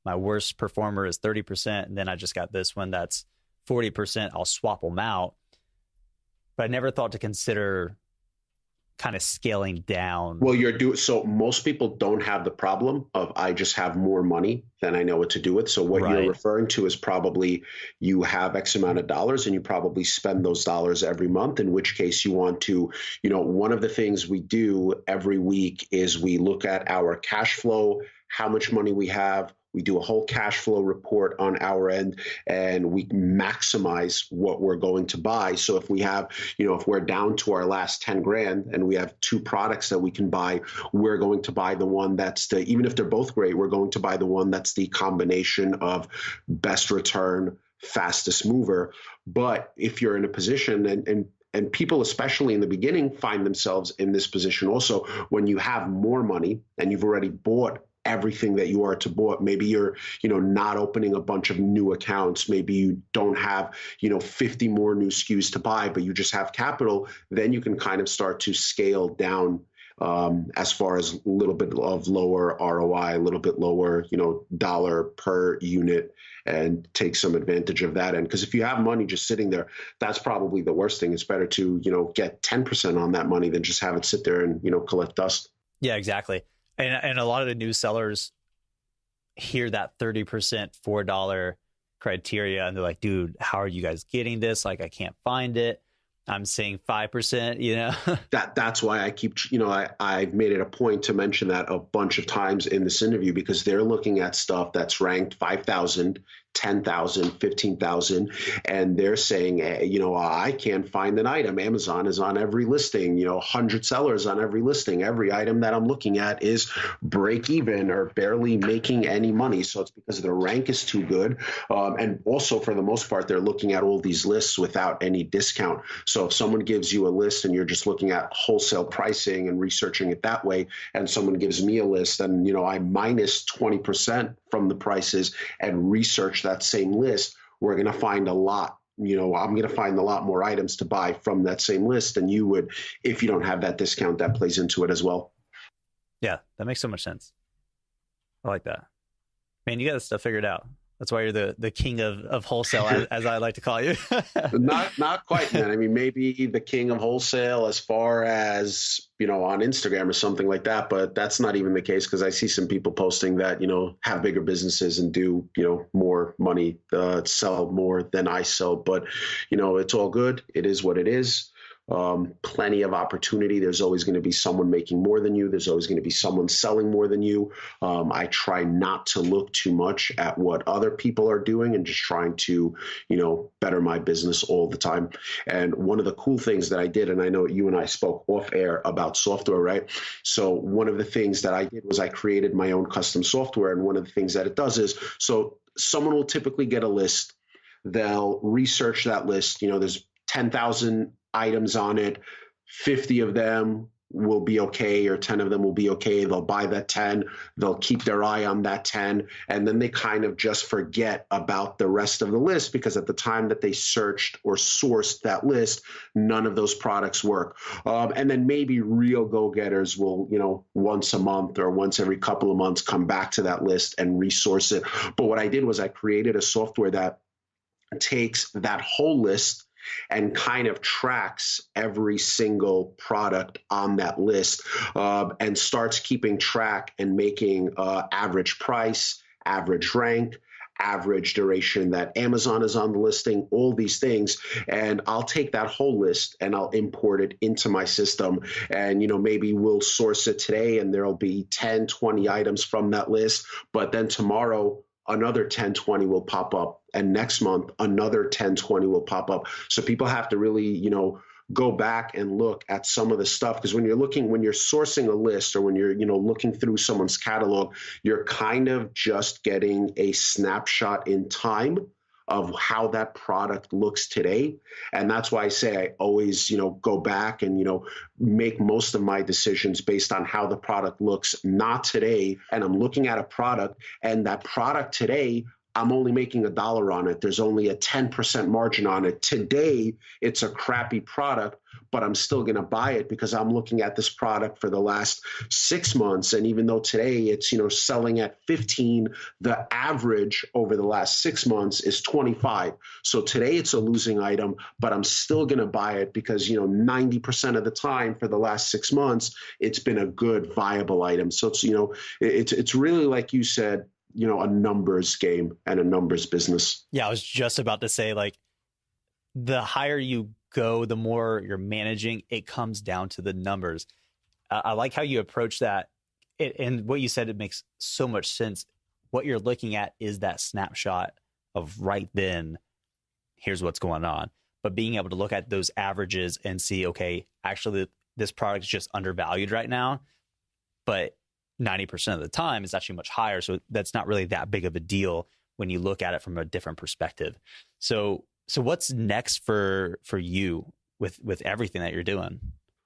Speaker 2: my worst performer is 30%, and then I just got this one that's 40%. I'll swap them out. But I never thought to consider kind of scaling down.
Speaker 1: Well, so most people don't have the problem of I just have more money than I know what to do with. So what you're referring to is probably you have X amount of dollars and you probably spend those dollars every month, in which case you want to, one of the things we do every week is we look at our cash flow, how much money we have. We do a whole cash flow report on our end, and we maximize what we're going to buy. So if we have, if we're down to our last 10 grand and we have 2 products that we can buy, we're going to buy the one even if they're both great, we're going to buy the one that's the combination of best return, fastest mover. But if you're in a position, and people, especially in the beginning, find themselves in this position also when you have more money and you've already bought everything that you are to bought. Maybe you're, not opening a bunch of new accounts. Maybe you don't have, 50 more new SKUs to buy, but you just have capital. Then you can kind of start to scale down as far as a little bit of lower ROI, a little bit lower, dollar per unit, and take some advantage of that. And because if you have money just sitting there, that's probably the worst thing. It's better to, get 10% on that money than just have it sit there and, collect dust.
Speaker 2: Yeah, exactly. And a lot of the new sellers hear that 30% $4 criteria, and they're like, dude, how are you guys getting this? Like, I can't find it. I'm saying 5%,
Speaker 1: That's why I keep, I've made it a point to mention that a bunch of times in this interview, because they're looking at stuff that's ranked 5,000, 10,000, 15,000, and they're saying, I can't find an item. Amazon is on every listing, 100 sellers on every listing. Every item that I'm looking at is break even or barely making any money. So it's because the rank is too good. And also, for the most part, they're looking at all these lists without any discount. So if someone gives you a list and you're just looking at wholesale pricing and researching it that way, and someone gives me a list and, I minus 20% from the prices and research that same list, we're going to find a lot. I'm going to find a lot more items to buy from that same list than you would if you don't have that discount. That plays into it as well.
Speaker 2: Yeah, that makes so much sense. I like that. Man, you got this stuff figured out. That's why you're the king of wholesale, as I like to call you.
Speaker 1: Not quite, man. I mean, maybe the king of wholesale as far as, on Instagram or something like that. But that's not even the case, because I see some people posting that, have bigger businesses and do, more money, sell more than I sell. But, it's all good. It is what it is. Plenty of opportunity. There's always going to be someone making more than you. There's always going to be someone selling more than you. I try not to look too much at what other people are doing and just trying to, better my business all the time. And one of the cool things that I did, and I know you and I spoke off air about software, right? So one of the things that I did was I created my own custom software. And one of the things that it does is, so someone will typically get a list. They'll research that list. There's 10,000 items on it, 50 of them will be okay, or 10 of them will be okay. They'll buy that 10, they'll keep their eye on that 10, and then they kind of just forget about the rest of the list, because at the time that they searched or sourced that list, none of those products work. And then maybe real go-getters will, once a month or once every couple of months come back to that list and resource it. But what I did was I created a software that takes that whole list and kind of tracks every single product on that list, and starts keeping track and making average price, average rank, average duration that Amazon is on the listing, all these things. And I'll take that whole list and I'll import it into my system. And, maybe we'll source it today and there'll be 10, 20 items from that list. But then tomorrow, another 10, 20 will pop up. And next month, another 10, 20 will pop up. So people have to really, go back and look at some of the stuff. Because when you're sourcing a list, or when you're, looking through someone's catalog, you're kind of just getting a snapshot in time of how that product looks today. And that's why I say I always, go back and, make most of my decisions based on how the product looks, not today. And I'm looking at a product, and that product today, I'm only making $1 on it. There's only a 10% margin on it. Today, it's a crappy product, but I'm still going to buy it because I'm looking at this product for the last 6 months. And even though today it's, selling at 15, the average over the last 6 months is 25. So today it's a losing item, but I'm still going to buy it because, 90% of the time for the last 6 months, it's been a good, viable item. So it's, it's really, like you said, a numbers game and a numbers business.
Speaker 2: Yeah, I was just about to say, like, the higher you go, the more you're managing, it comes down to the numbers. I like how you approach that. And what you said, it makes so much sense. What you're looking at is that snapshot of right then, here's what's going on. But being able to look at those averages and see, okay, actually, this product is just undervalued right now, but 90% of the time it's actually much higher. So that's not really that big of a deal when you look at it from a different perspective. So what's next for you with everything that you're doing?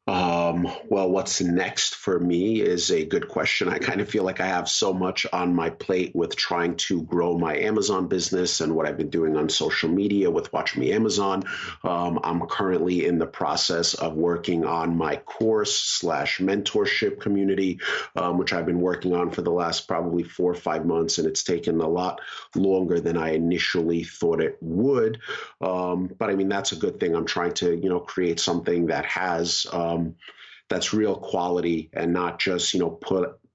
Speaker 1: Well, what's next for me is a good question. I kind of feel like I have so much on my plate with trying to grow my Amazon business and what I've been doing on social media with Watch Me Amazon. I'm currently in the process of working on my course / mentorship community, which I've been working on for the last probably 4 or 5 months, and it's taken a lot longer than I initially thought it would. But I mean, that's a good thing. I'm trying to, create something that has that's real quality and not just,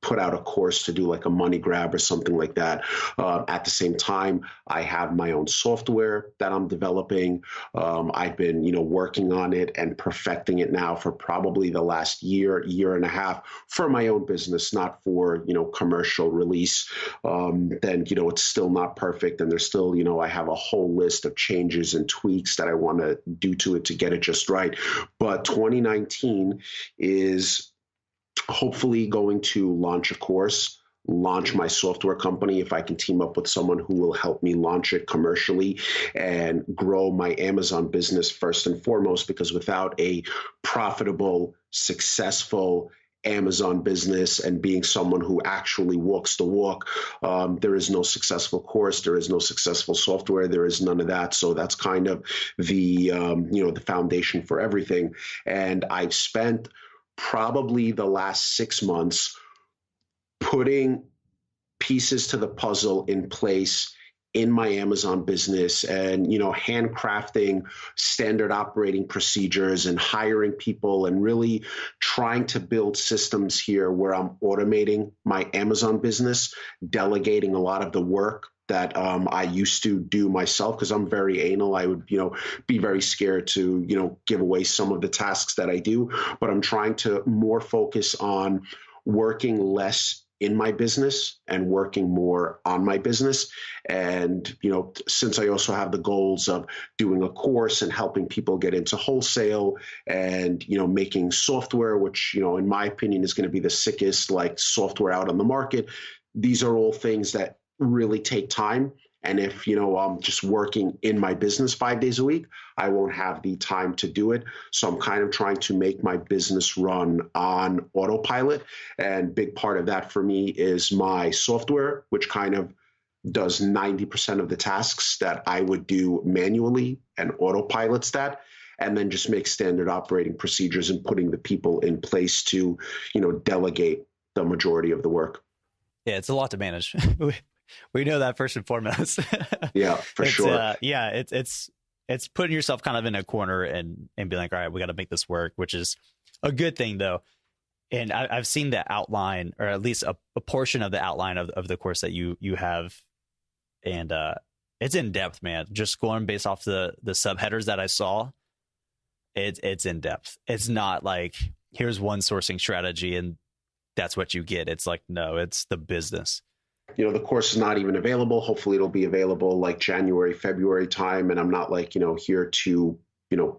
Speaker 1: put out a course to do like a money grab or something like that. At the same time, I have my own software that I'm developing. I've been, working on it and perfecting it now for probably the last year and a half for my own business, not for, commercial release. Then, it's still not perfect. And there's still, I have a whole list of changes and tweaks that I want to do to it to get it just right. But 2019 is hopefully going to launch a course, launch my software company if I can team up with someone who will help me launch it commercially and grow my Amazon business first and foremost, because without a profitable, successful Amazon business and being someone who actually walks the walk, there is no successful course, there is no successful software, there is none of that. So that's kind of the the foundation for everything. And I've spent probably the last 6 months putting pieces to the puzzle in place in my Amazon business and, handcrafting standard operating procedures and hiring people and really trying to build systems here where I'm automating my Amazon business, delegating a lot of the work that I used to do myself, because I'm very anal. I would, be very scared to, give away some of the tasks that I do. But I'm trying to more focus on working less in my business and working more on my business. And, since I also have the goals of doing a course and helping people get into wholesale and, making software, which, in my opinion is going to be the sickest software out on the market. These are all things that really take time. And if, I'm just working in my business 5 days a week, I won't have the time to do it. So I'm kind of trying to make my business run on autopilot. And big part of that for me is my software, which kind of does 90% of the tasks that I would do manually and autopilots that, and then just make standard operating procedures and putting the people in place to, delegate the majority of the work.
Speaker 2: Yeah, it's a lot to manage. We know that first and foremost.
Speaker 1: Yeah, for sure.
Speaker 2: It's putting yourself kind of in a corner and being like, all right, we got to make this work, which is a good thing though. And I've seen the outline, or at least a portion of the outline of the course that you have. And it's in depth, man. Just going based off the subheaders that I saw, it's in depth. It's not like, here's one sourcing strategy and that's what you get. It's like, no, it's the business.
Speaker 1: The course is not even available. Hopefully it'll be available like January, February time. And I'm not here to,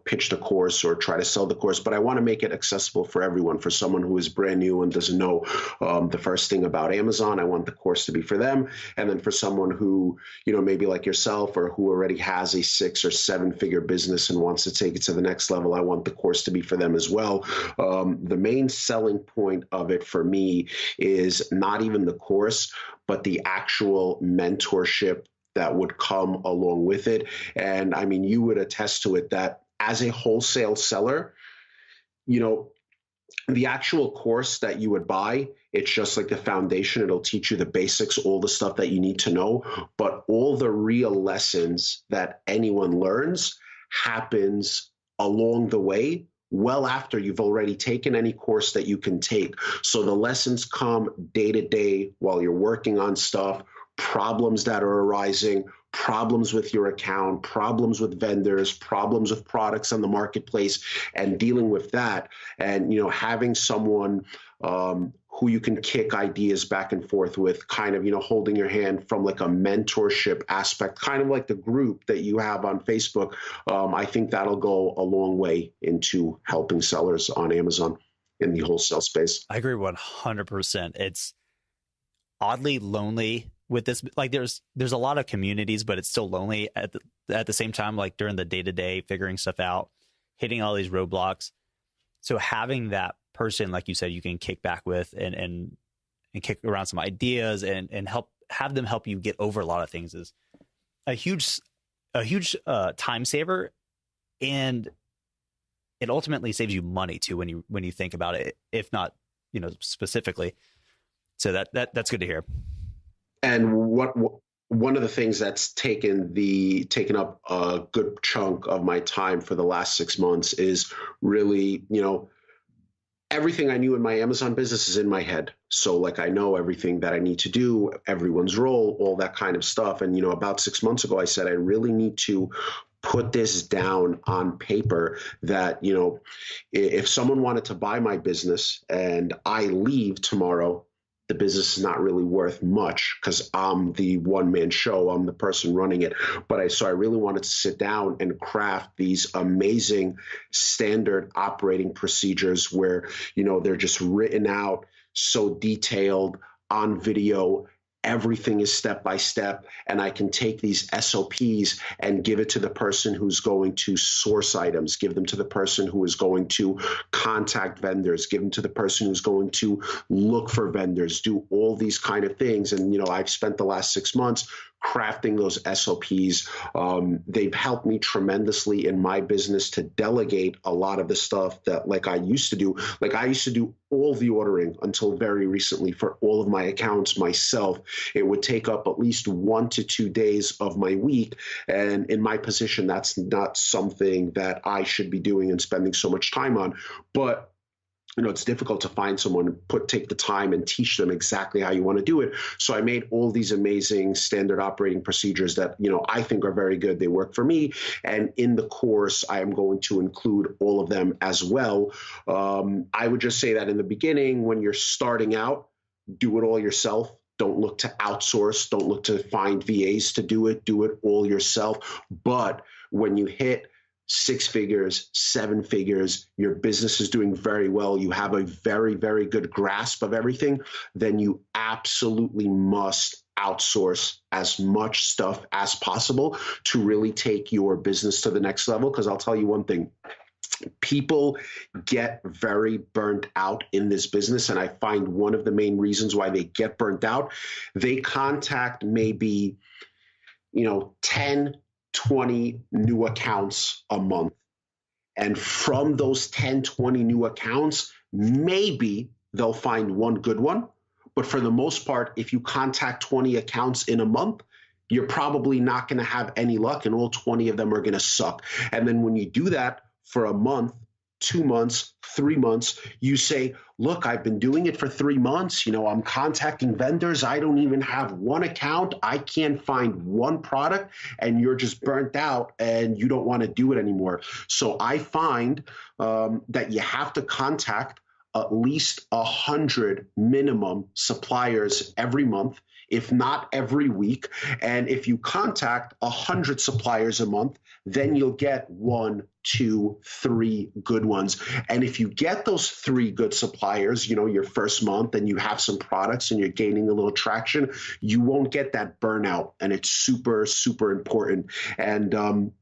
Speaker 1: pitch the course or try to sell the course, but I want to make it accessible for everyone. For someone who is brand new and doesn't know the first thing about Amazon, I want the course to be for them. And then for someone who, maybe like yourself or who already has a 6 or 7 figure business and wants to take it to the next level, I want the course to be for them as well. The main selling point of it for me is not even the course, but the actual mentorship that would come along with it. And I mean, you would attest to it that as a wholesale seller, the actual course that you would buy, it's just like the foundation. It'll teach you the basics, all the stuff that you need to know. But all the real lessons that anyone learns happens along the way, well after you've already taken any course that you can take. So the lessons come day to day while you're working on stuff, problems that are arising, problems with your account, problems with vendors, problems with products on the marketplace, and dealing with that. And, having someone who you can kick ideas back and forth with, kind of, holding your hand from like a mentorship aspect, kind of like the group that you have on Facebook. I think that'll go a long way into helping sellers on Amazon in the wholesale space.
Speaker 2: I agree 100%. It's oddly lonely with this, like there's a lot of communities, but it's still lonely at the same time, like during the day-to-day figuring stuff out, hitting all these roadblocks. So having that person, like you said, you can kick back with and kick around some ideas and have them help you get over a lot of things is a huge time saver. And it ultimately saves you money too when you think about it, if not, specifically. So that's good to hear.
Speaker 1: And one of the things that's taken up a good chunk of my time for the last 6 months is really, everything I knew in my Amazon business is in my head. So like I know everything that I need to do, everyone's role, all that kind of stuff. And, about 6 months ago, I said, I really need to put this down on paper that, if someone wanted to buy my business and I leave tomorrow, the business is not really worth much because I'm the one-man show. I'm the person running it. So I really wanted to sit down and craft these amazing standard operating procedures where, they're just written out, so detailed on video. Everything is step by step, and I can take these SOPs and give it to the person who's going to source items, give them to the person who is going to contact vendors, give them to the person who's going to look for vendors, do all these kind of things. And, I've spent the last 6 months crafting those SOPs. They've helped me tremendously in my business to delegate a lot of the stuff that I used to do. Like I used to do all the ordering until very recently for all of my accounts myself. It would take up at least 1 to 2 days of my week. And in my position, that's not something that I should be doing and spending so much time on. But it's difficult to find someone to take the time and teach them exactly how you want to do it. So I made all these amazing standard operating procedures that, I think are very good. They work for me. And in the course, I am going to include all of them as well. I would just say that in the beginning, when you're starting out, do it all yourself. Don't look to outsource. Don't look to find VAs to do it. Do it all yourself. But when you hit 6 figures, 7 figures, your business is doing very well, you have a very, very good grasp of everything, then you absolutely must outsource as much stuff as possible to really take your business to the next level. Because I'll tell you one thing, people get very burnt out in this business. And I find one of the main reasons why they get burnt out, they contact maybe, 10, 20 new accounts a month. And from those 10, 20 new accounts, maybe they'll find one good one. But for the most part, if you contact 20 accounts in a month, you're probably not going to have any luck, and all 20 of them are going to suck. And then when you do that for a month, 2 months, 3 months, you say, look, I've been doing it for 3 months. I'm contacting vendors. I don't even have one account. I can't find one product, and you're just burnt out and you don't want to do it anymore. So I find that you have to contact at least 100 minimum suppliers every month, if not every week. And if you contact 100 suppliers a month, then you'll get 1, 2, 3 good ones. And if you get those 3 good suppliers, your first month, and you have some products and you're gaining a little traction, you won't get that burnout. And it's super, super important. And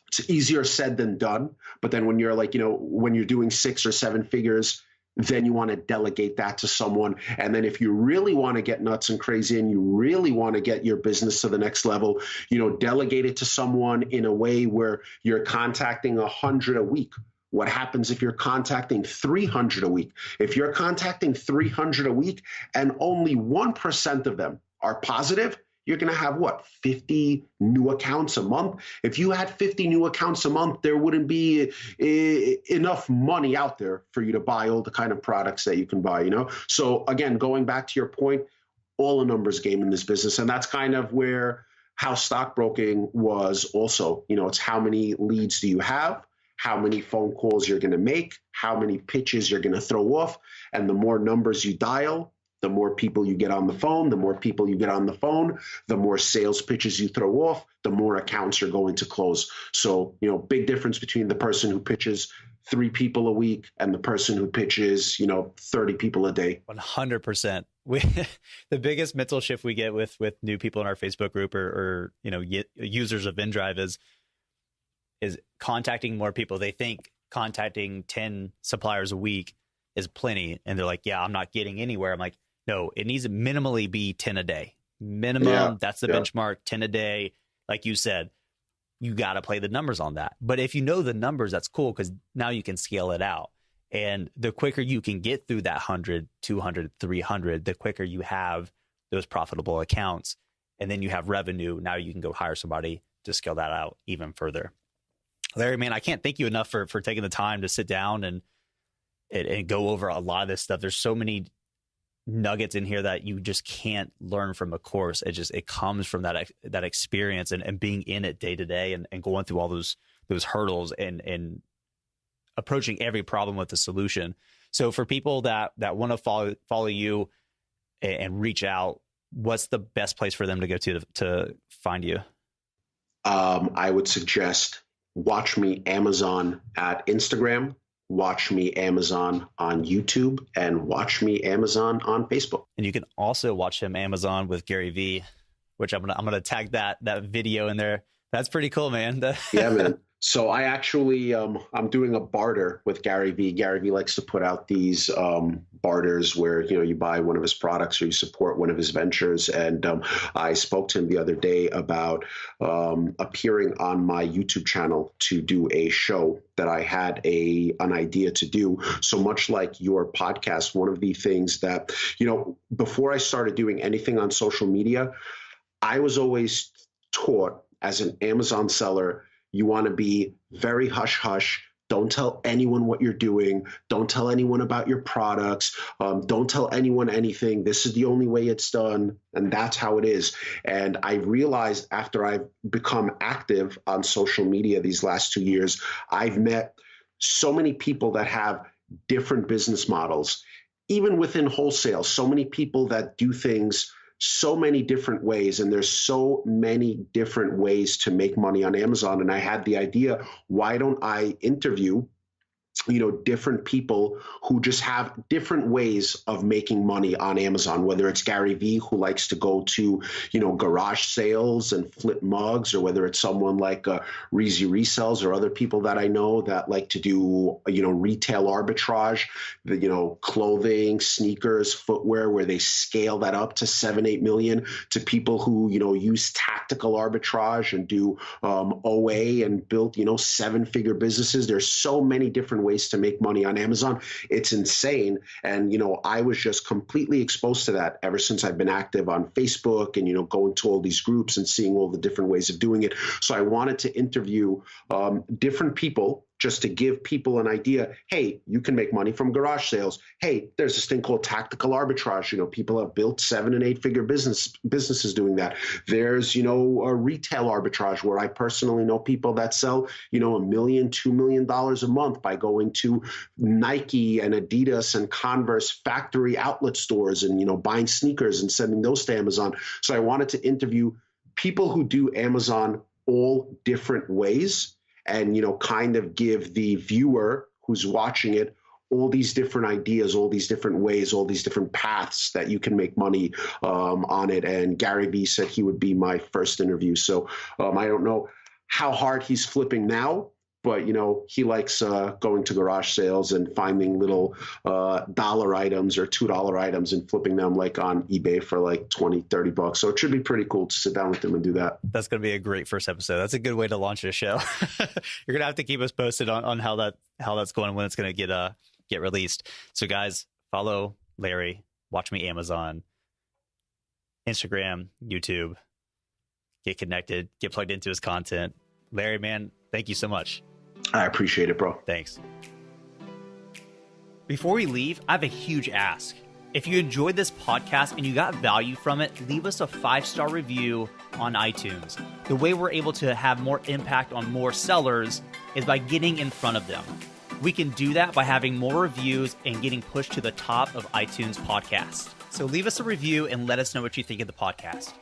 Speaker 1: it's easier said than done. But then when you're when you're doing 6 or 7 figures, then you want to delegate that to someone. And then if you really want to get nuts and crazy and you really want to get your business to the next level, delegate it to someone in a way where you're contacting 100 a week. What happens if you're contacting 300 a week? If you're contacting 300 a week and only 1% of them are positive, you're going to have 50 new accounts a month. If you had 50 new accounts a month, there wouldn't be enough money out there for you to buy all the kind of products that you can buy, So again, going back to your point, all a numbers game in this business. And that's kind of where how stockbroking was also, it's how many leads do you have, how many phone calls you're going to make, how many pitches you're going to throw off. And the more numbers you dial, the more people you get on the phone, the more people you get on the phone, the more sales pitches you throw off, the more accounts you're going to close. So, big difference between the person who pitches 3 people a week and the person who pitches, 30 people a day.
Speaker 2: 100%. The biggest mental shift we get with new people in our Facebook group or users of Vendrive is contacting more people. They think contacting 10 suppliers a week is plenty. And they're like, yeah, I'm not getting anywhere. I'm like, no, it needs to minimally be 10 a day. Minimum. Yeah, that's the benchmark, 10 a day. Like you said, you got to play the numbers on that. But if you know the numbers, that's cool because now you can scale it out. And the quicker you can get through that 100, 200, 300, the quicker you have those profitable accounts. And then you have revenue. Now you can go hire somebody to scale that out even further. Larry, man, I can't thank you enough for taking the time to sit down and go over a lot of this stuff. There's so many nuggets in here that you just can't learn from a course. It comes from that experience and being in it day to day and going through all those hurdles and approaching every problem with a solution. So for people that want to follow you and reach out, what's the best place for them to go to find you?
Speaker 1: I would suggest watch me Amazon at Instagram, watch me Amazon on YouTube, and watch me Amazon on Facebook.
Speaker 2: And you can also watch him Amazon with Gary V, which I'm gonna tag that video in there. That's pretty cool, man.
Speaker 1: Yeah, man. So I actually, I'm doing a barter with Gary V. Gary V likes to put out these barters where, you buy one of his products or you support one of his ventures. And I spoke to him the other day about appearing on my YouTube channel to do a show that I had an idea to do. So much like your podcast, one of the things that, before I started doing anything on social media, I was always taught as an Amazon seller, you want to be very hush-hush. Don't tell anyone what you're doing. Don't tell anyone about your products. Don't tell anyone anything. This is the only way it's done, and that's how it is. And I realized after I've become active on social media these last 2 years, I've met so many people that have different business models. Even within wholesale, so many people that do things so many different ways, and there's so many different ways to make money on Amazon. And I had the idea, why don't I interview different people who just have different ways of making money on Amazon, whether it's Gary V, who likes to go to, garage sales and flip mugs, or whether it's someone like Reezy Resells or other people that I know that like to do, retail arbitrage, clothing, sneakers, footwear, where they scale that up to 7-8 million, to people who, use tactical arbitrage and do OA and built, 7-figure businesses. There's so many different ways to make money on Amazon. It's insane. And, I was just completely exposed to that ever since I've been active on Facebook and, going to all these groups and seeing all the different ways of doing it. So I wanted to interview different people just to give people an idea. Hey, you can make money from garage sales. Hey, there's this thing called tactical arbitrage. People have built 7- and 8-figure businesses doing that. There's, a retail arbitrage where I personally know people that sell, $1 million, $2 million a month by going to Nike and Adidas and Converse factory outlet stores and, buying sneakers and sending those to Amazon. So I wanted to interview people who do Amazon all different ways, and, kind of give the viewer who's watching it all these different ideas, all these different ways, all these different paths that you can make money on it. And Gary Vee said he would be my first interview. So I don't know how hard he's flipping now, but, he likes going to garage sales and finding little dollar items or $2 items and flipping them like on eBay for like $20-$30. So it should be pretty cool to sit down with him and do that.
Speaker 2: That's going to be a great first episode. That's a good way to launch a show. You're going to have to keep us posted on how that's going and when it's going to get released. So guys, follow Larry, watch me Amazon, Instagram, YouTube, get connected, get plugged into his content. Larry, man, thank you so much.
Speaker 1: I appreciate it, bro.
Speaker 2: Thanks. Before we leave, I have a huge ask. If you enjoyed this podcast and you got value from it, leave us a 5-star review on iTunes. The way we're able to have more impact on more sellers is by getting in front of them. We can do that by having more reviews and getting pushed to the top of iTunes podcast. So leave us a review and let us know what you think of the podcast.